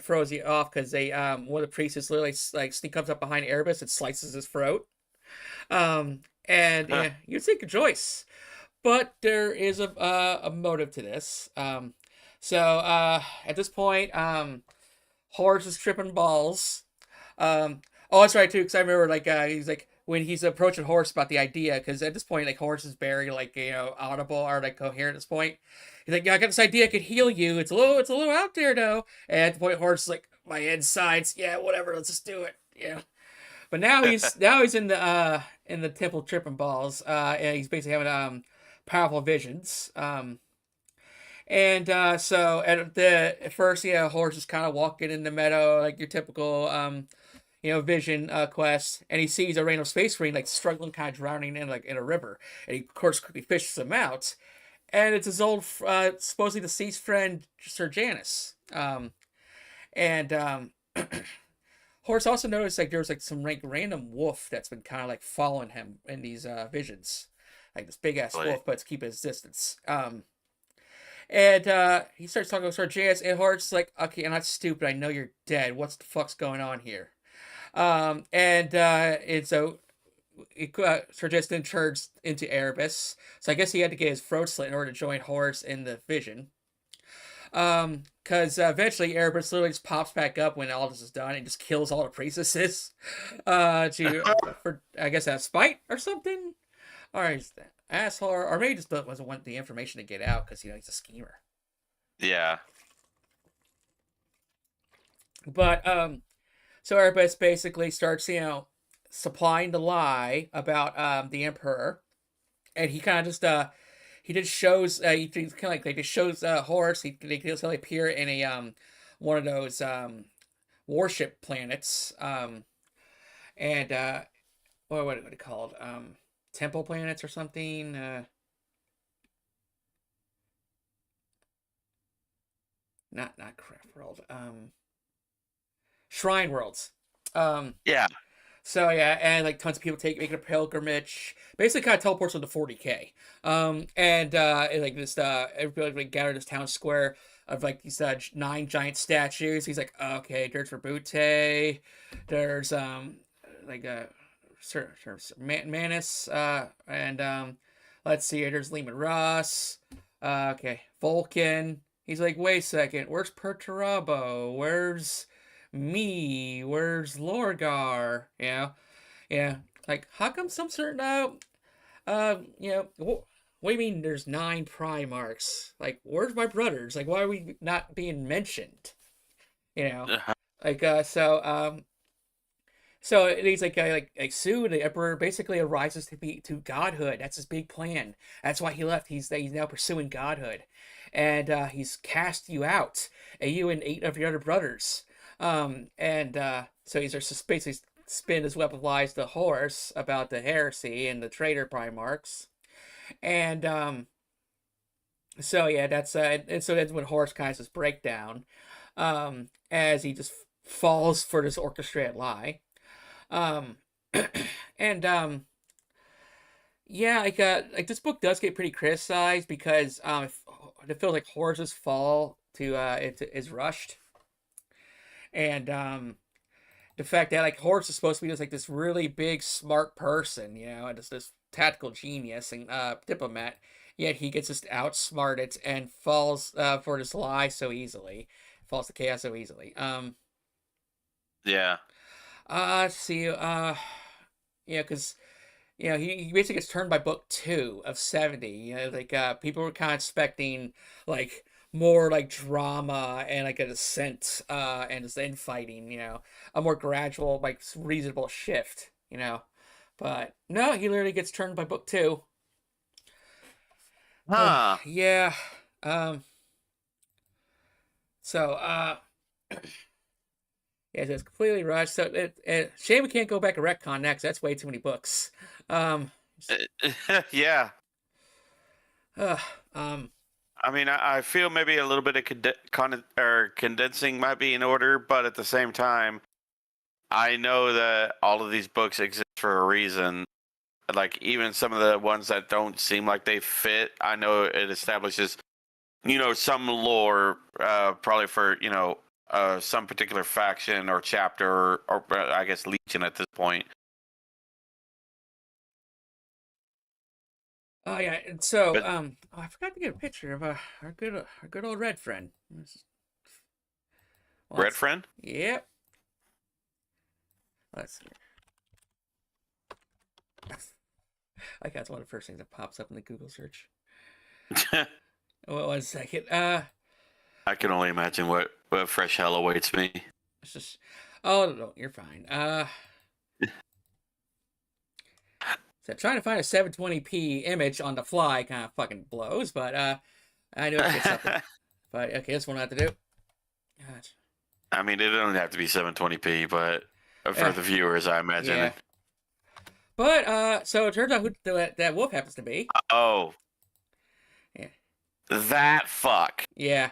throws you off, because one of the priests literally like sneak comes up behind Erebus and slices his throat. You think a choice, but there is a motive to this. At this point, Horace is tripping balls. Oh, that's right too, because I remember he's like when he's approaching Horace about the idea, because at this point like Horace is very audible or like coherent at this point. He's like, yeah, I got this idea, I could heal you. It's a little out there though. And at the point Horace is like, my insides, yeah, whatever, let's just do it. But now he's in the temple tripping balls, and he's basically having powerful visions. And so at first, Horse is kind of walking in the meadow like your typical Vision quest, and he sees a random space marine like struggling, kind of drowning in like in a river, and he of course quickly fishes him out, and it's his old supposedly deceased friend Sir Janus. And Horse also noticed like there was like some like random wolf that's been kind of like following him in these visions, like this big ass Like, wolf, but it's keeping his distance. And he starts talking to Sir Janus, and Horse like, okay, I'm not stupid. I know you're dead. What's the fuck's going on here? And so Sir Janus then turns into Erebus. So I guess he had to get his throat slit in order to join Horus in the vision. Because eventually Erebus literally just pops back up when all this is done and just kills all the priestesses. For I guess a spite or something. Or he's an asshole, or maybe just doesn't want the information to get out because he's a schemer. yeah. But so Erebus basically starts supplying the lie about the Emperor, and he kind of just he just shows he kind of like they just shows Horus. They just appear in a one of those warship planets, and what are they called, temple planets or something, not craft world, shrine worlds. Yeah. So yeah, and like tons of people making a pilgrimage. Basically, kind of teleports them to 40K. And like this, everybody like gathered this town square of like these 9 giant statues. He's like, okay, there's Verbute, there's like Manus, and let's see, there's Lehman Ross. Okay, Vulcan. He's like, wait a second, where's Perturabo? Where's me? Where's Lorgar? Yeah. Like, how come some certain what do you mean? There's 9 Primarchs. Like, where's my brothers? Like, why are we not being mentioned? You know, Uh-huh. like so he's like Sue, the Emperor, basically arises to godhood. That's his big plan. That's why he left. He's now pursuing godhood, and he's cast you out, and you and 8 of your other brothers. And so he's just basically spin his web of lies to Horus about the heresy and the traitor Primarchs, and so yeah, and so that's when Horus kind of just breakdown, as he just falls for this orchestrated lie. Um, and yeah, like this book does get pretty criticized because it feels like Horus's fall to is rushed, and the fact that like Horus is supposed to be just like this really big smart person, and just this tactical genius and diplomat, yet he gets just outsmarted and falls for this lie so easily, falls to chaos so easily. Yeah. Let's see, yeah, because he basically gets turned by book 2 of 70. Like people were kind of expecting like more like drama and like a descent and just infighting, a more gradual, like reasonable shift, but no, he literally gets turned by book 2. Huh. Yeah. um so yeah, so it's completely rushed. So shame we can't go back to retcon next. That's way too many books. um Yeah. uh, um I mean, I feel maybe a little bit of condensing might be in order, but at the same time, I know that all of these books exist for a reason. Like, even some of the ones that don't seem like they fit, I know it establishes, some lore, probably for, some particular faction or chapter, or I guess Legion at this point. Oh yeah, and so But I forgot to get a picture of our good old red friend. Red Friend? Yep. Let's see. I guess one of the first things that pops up in the Google search. Well, 1 second. I can only imagine what fresh hell awaits me. It's just. Oh no, you're fine. So trying to find a 720p image on the fly kind of fucking blows, but I knew I'd say something. But okay, this one I have to do. God. I mean, it doesn't have to be 720p, but for the viewers, I imagine. Yeah. But so it turns out who that wolf happens to be. Oh. Yeah. That fuck. Yeah.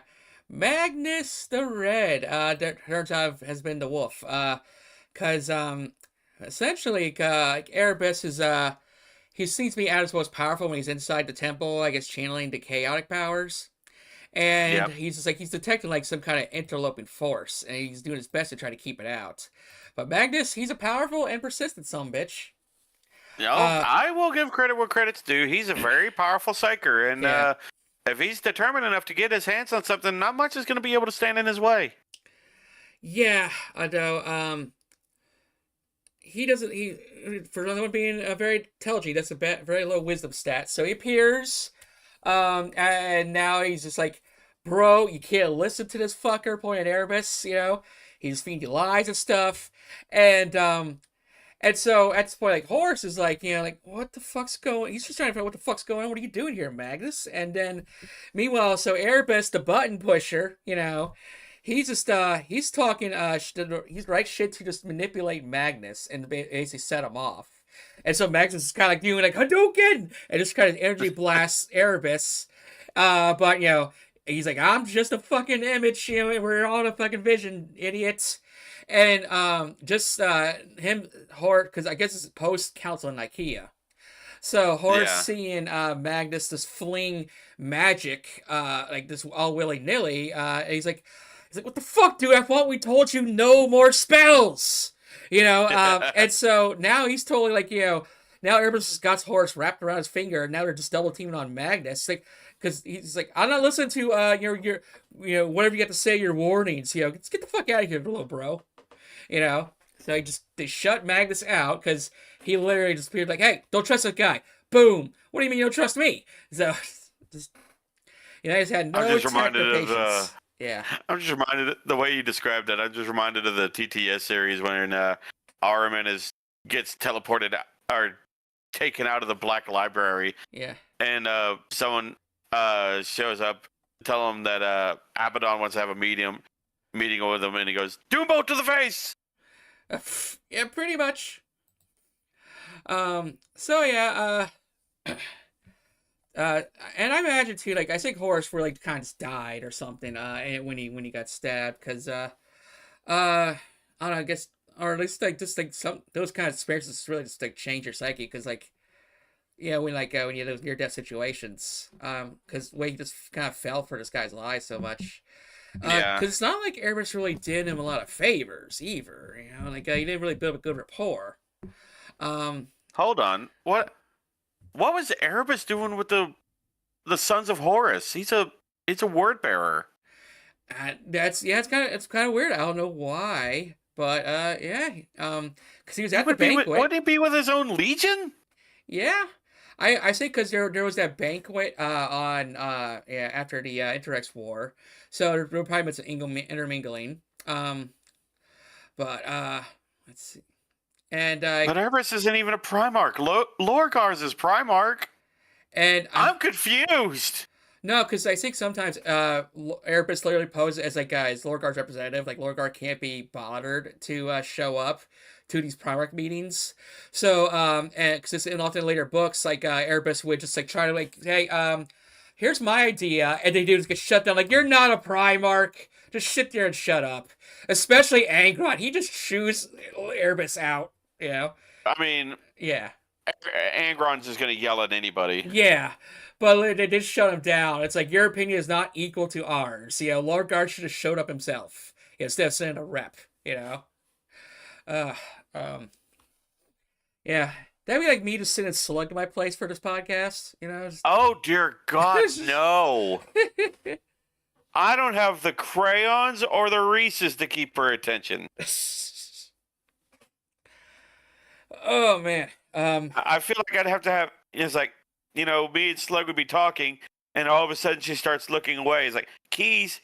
Magnus the Red, that turns out has been the wolf. Cause essentially, like Erebus is he seems to be at his most powerful when he's inside the temple, I guess channeling the chaotic powers. And he's just like he's detecting like some kind of interloping force, and he's doing his best to try to keep it out. But Magnus, he's a powerful and persistent son of a bitch. No, I will give credit where credit's due. He's a very powerful psyker, and if he's determined enough to get his hands on something, not much is going to be able to stand in his way. Yeah, although he doesn't. He for another one being a very intelligent, that's a very low wisdom stat. So he appears, and now he's just like, bro, you can't listen to this fucker. Point at Erebus, you know, he's feeding you lies and stuff, and so at this point, like Horus is like, you know, like what the fuck's going? He's just trying to find out what the fuck's going on. What are you doing here, Magnus? And then, meanwhile, so Erebus, the button pusher, you know, he's just he's talking he's right shit to just manipulate Magnus and basically set him off. And so Magnus is kind of like doing like Hadouken and just kind of energy blasts Erebus. But you know, he's like, I'm just a fucking image. You know, we're all a fucking vision, idiots. And just him, Horus, because I guess it's post Council in Ikea. So Horus seeing Magnus just fling magic, like this all willy nilly, he's like, what the fuck, dude? I thought we told you no more spells, you know. And so now he's totally like, you know, now Erebus got Horus wrapped around his finger, and now they're just double teaming on Magnus, like, because he's like, I'm not listening to your you know, whatever you got to say, your warnings, you know, let's get the fuck out of here, little bro. You know, so they shut Magnus out because he literally just appeared like, hey, don't trust that guy. Boom. What do you mean you don't trust me? So, just, you know, I just had no technical yeah. I'm just reminded of the way you described it. I'm just reminded of the TTS series when Ahriman gets teleported or taken out of the Black Library. Yeah. And someone shows up, tell him that Abaddon wants to have a meeting with him, and he goes, "Doombolt to the face." Yeah, pretty much. So yeah, and I imagine too, like I think Horus really kind of died or something, when he got stabbed, because I don't know, I guess, or at least like just like some those kind of experiences really just like change your psyche, because like, yeah, when you have those near death situations, because way he just kind of fell for this guy's lies so much. Because it's not like Erebus really did him a lot of favors either, you know, like he didn't really build a good rapport. Hold on, what was Erebus doing with the sons of Horus? He's a word bearer. It's kind of weird. I don't know why, but yeah, because he was at the banquet. Wouldn't he be with his own legion? Yeah. I say because there was that banquet on after the Interrex War, so there probably been some intermingling. But let's see, and but Erebus isn't even a Primarch. Lorgar's is Primarch, and I'm confused. No, because I think sometimes Erebus literally poses as like as Lorgar's representative. Like Lorgar can't be bothered to show up to these Primarch meetings. So and because in often later books, like Erebus would just like try to like, hey, here's my idea, and they do just get shut down. Like, you're not a Primarch. Just sit there and shut up. Especially Angron, he just chews Erebus out. You know. I mean, yeah. Angron's just gonna yell at anybody. Yeah. But they did shut him down. It's like, your opinion is not equal to ours. You know, Lorgar should have showed up himself instead of sending a rep, you know? Yeah. That'd be like me just sitting and slug to my place for this podcast, you know? Just... Oh, dear God, no. I don't have the crayons or the Reese's to keep her attention. Oh, man. I feel like I'd have to have, it's like, you know, me and Slug would be talking, and all of a sudden she starts looking away. It's like, keys.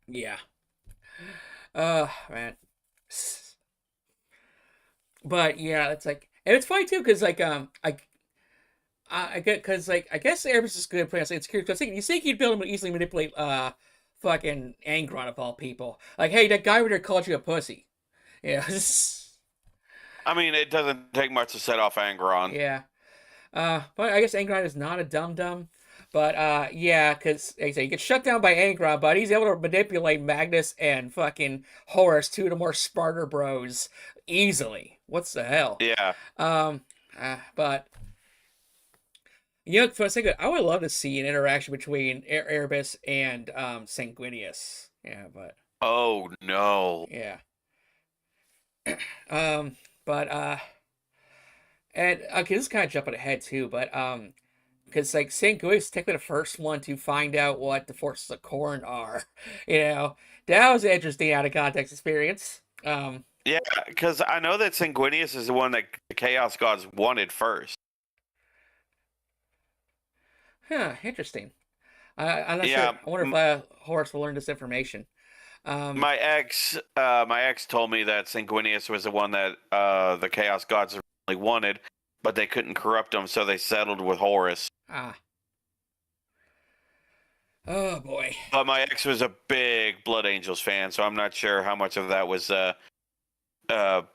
Yeah. Man. But yeah, it's like, and it's funny too, because like I get because like I guess Erebus is good at playing insecurity. Because you think you'd be able to easily manipulate fucking Angron of all people. Like, hey, that guy over there called you a pussy. Yeah, I mean, it doesn't take much to set off Angron. yeah. But I guess Angron is not a dum dum. But yeah, because like I say, he gets shut down by Angron, but he's able to manipulate Magnus and fucking Horus, two of the more Sparta bros, easily. What's the hell? Yeah. Um, but you know, for a second, I would love to see an interaction between Erebus and Sanguinius. Yeah, but Oh no. yeah. Um, but and okay, this is kind of jumping ahead too, but because like Sanguinius is technically the first one to find out what the forces of Khorne are. You know, that was an interesting out of context experience. Yeah, because I know that Sanguinius is the one that the Chaos Gods wanted first. Interesting. I'm not sure. Yeah, I wonder if Horus will learn this information. Um, my ex told me that Sanguinius was the one that the Chaos Gods really wanted, but they couldn't corrupt him, so they settled with Horus. ah, oh boy. But my ex was a big Blood Angels fan, so I'm not sure how much of that was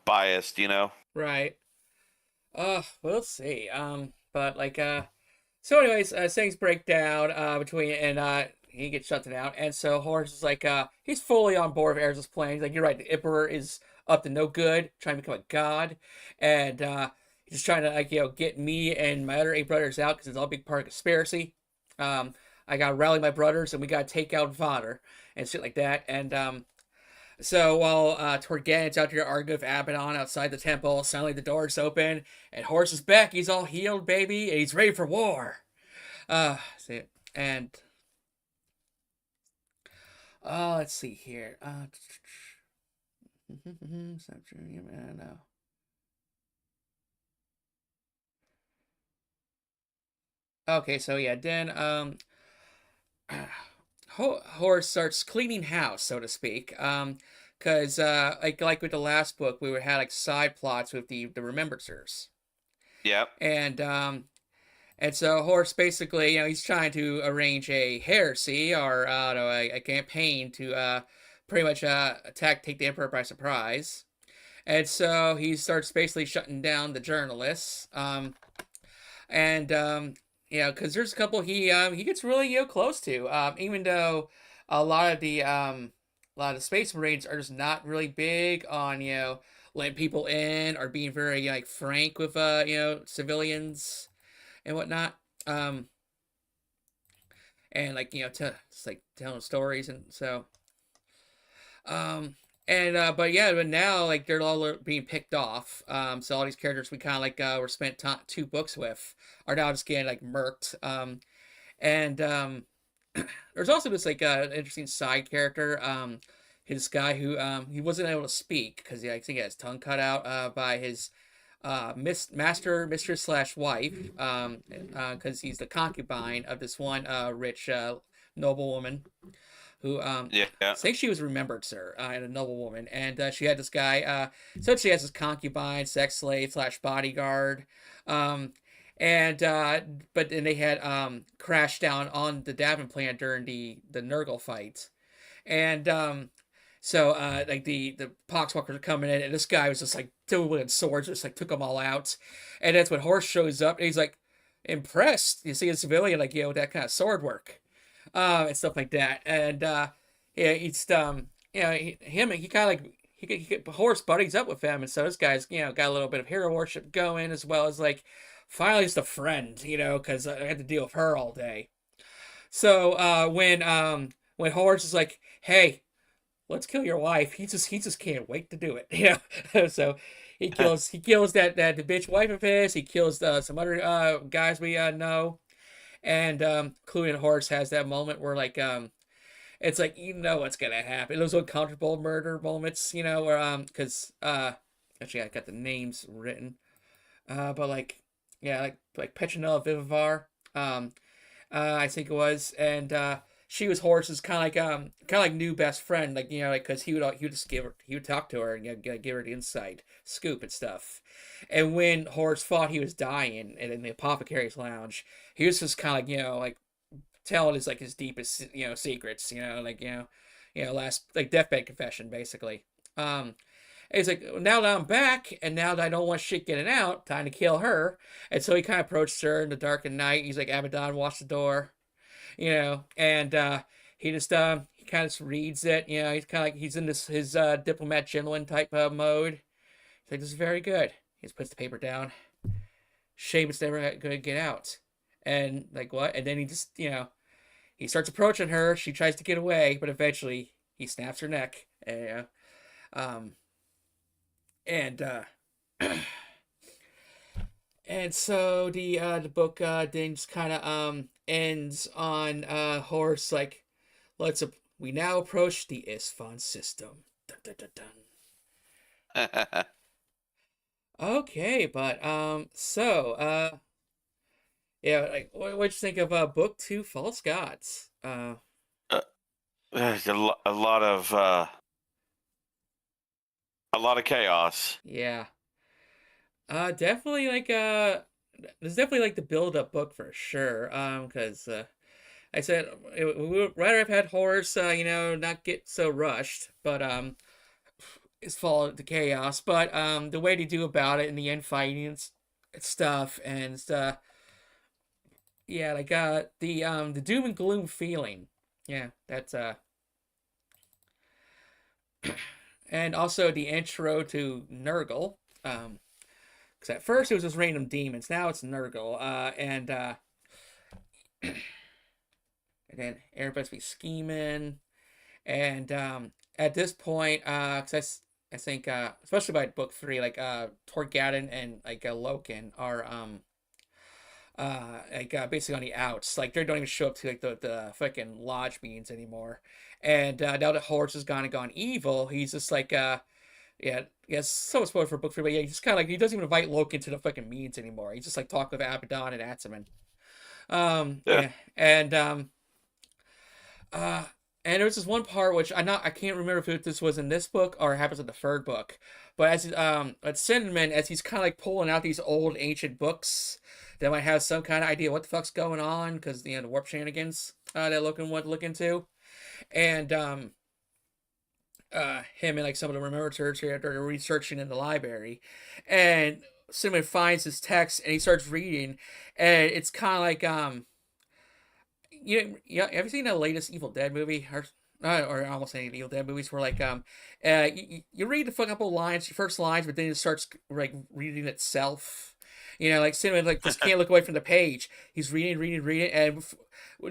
biased. You know? Right. We'll see. But like, so anyways, things break down, between, and, he gets shut down, and so Horus is like, he's fully on board with Erebus' plan. He's like, you're right, the Emperor is up to no good, trying to become a god, and, he's just trying to, like, get me and my other 8 brothers out, because it's all a big part of conspiracy. I gotta rally my brothers, and we gotta take out Vader, and shit like that, and, so while Torgan's out here arguing with Abaddon outside the temple, suddenly the doors open and Horus is back. He's all healed, baby, and he's ready for war. See, and let's see here. No. Okay, so yeah, then Horus starts cleaning house, so to speak. Because like with the last book, we would have like side plots with the Remembrancers, Yep. and so Horus basically, he's trying to arrange a heresy or no, a campaign to pretty much take the Emperor by surprise. And so he starts basically shutting down the journalists. And because there's a couple he gets really close to. Even though a lot of the Space Marines are just not really big on letting people in or being very like frank with civilians and whatnot. And like it's like telling stories, and so and but yeah, but now like they're all being picked off. So all these characters we kind of like were spent 2 books with are now just getting like murked. And there's also this like interesting side character. His guy who he wasn't able to speak because I think he had his tongue cut out by his mistress slash wife, because he's the concubine of this one rich noblewoman who Yeah. I think she was remembered, sir, and a noblewoman, and she had this guy. So she has this concubine, sex slave slash bodyguard, and but then they had crashed down on the Davin plant during the Nurgle fight, and so like the Poxwalkers are coming in, and this guy was just like dueling swords, just like took them all out, and that's when Horse shows up, and he's like impressed. You see a civilian like with that kind of sword work, and stuff like that, and yeah, it's he kind of like he Horse buddies up with him, and so this guy's got a little bit of hero worship going, as well as like finally just a friend, because I had to deal with her all day. So when Horse is like, hey, let's kill your wife. He just can't wait to do it. So he kills that the bitch wife of his. He kills some other guys we know, and including Horse has that moment where like it's like what's gonna happen. Those uncomfortable murder moments, where because actually I got the names written, but like yeah, like Petronella Vivivar, I think it was, and she was Horace's kind of like new best friend, like like because he would just he would talk to her and give her the inside scoop and stuff. And when Horace thought he was dying, and in the apothecary's lounge, he was just kind of like telling his deepest secrets, last like deathbed confession basically. Um, and he's like, now that I'm back, and now that I don't want shit getting out, time to kill her. And so he kind of approached her in the dark of night. He's like, Abaddon, watch the door, and he just he kind of reads it. He's kind of like he's in his diplomat gentleman type mode. He's like, this is very good. He just puts the paper down. Shame it's never going to get out. And like what? And then he just he starts approaching her. She tries to get away, but eventually he snaps her neck. Um, and and so the book then just kind of ends on Horse like, we now approach the Isfon system. Dun, dun, dun, dun. Okay, but yeah, like what'd you think of book 2, False Gods? There's a lot of chaos. Yeah. Definitely like there's definitely like the build up book for sure. Because I said we would rather have had Horse, not get so rushed, but it's fall into chaos. But the way to do about it in the end, fighting and stuff, and yeah, like the doom and gloom feeling. Yeah, that's and also the intro to Nurgle. Because at first it was just random demons, now it's Nurgle. And then everybody's be scheming, and at this point, because I think especially by book 3, like Torgadon and like Loken are basically on the outs. Like they don't even show up to like the fucking lodge meetings anymore. And now that Horus has gone evil, he's just like yeah, yes, so much spoiler for book 3, but yeah, he's kind of like he doesn't even invite Loken to the fucking meetings anymore. He's just like talking with Abaddon and Ataman. Yeah. Yeah, uh, and there was this one part which I can't remember if this was in this book or it happens in the third book. But at Cinnamon, as he's kind of like pulling out these old ancient books that might have some kind of idea what the fuck's going on, because the warp shenanigans that Loken would look into, and him and like some of the remembrance here they're researching in the library, and Cinnamon finds his text and he starts reading, and it's kind of like have you seen the latest Evil Dead movie or almost any Evil Dead movies where like you read the fuck couple lines, your first lines, but then it starts like reading itself. Like Cinnamon like just can't look away from the page. He's reading, and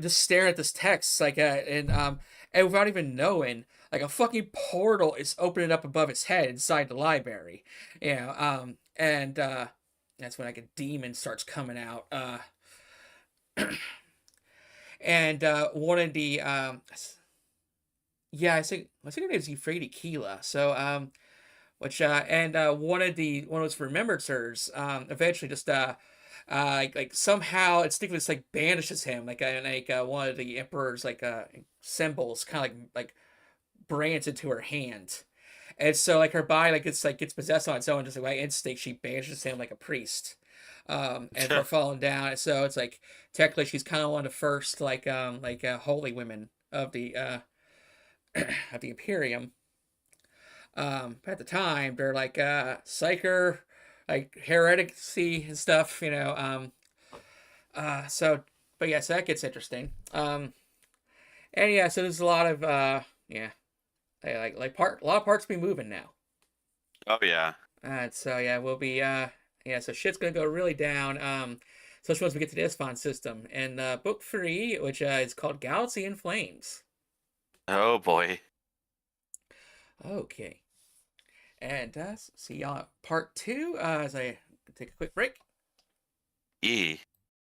just staring at this text like and without even knowing, like a fucking portal is opening up above his head inside the library. And that's when like a demon starts coming out. And one of the yeah, I think it is Euphrates Keela. So which and one of his remembrancers eventually just like somehow instinctively like banishes him like one of the emperor's like symbols kind of like brands into her hand. And so like her body gets possessed on its own, just like by instinct she banishes him like a priest. And for falling down. So it's like technically she's kind of one of the first holy women of the of the Imperium. But at the time they're like psyker, like heresy and stuff. So but yeah, so that gets interesting. And yeah, so there's a lot of yeah, a lot of parts be moving now. Oh yeah. So yeah, we'll be yeah, so shit's gonna go really down. Especially once we get to the Isfon system. And book 3, which is called Galaxy in Flames. Oh boy. Okay. And see y'all at part 2 as I take a quick break. E.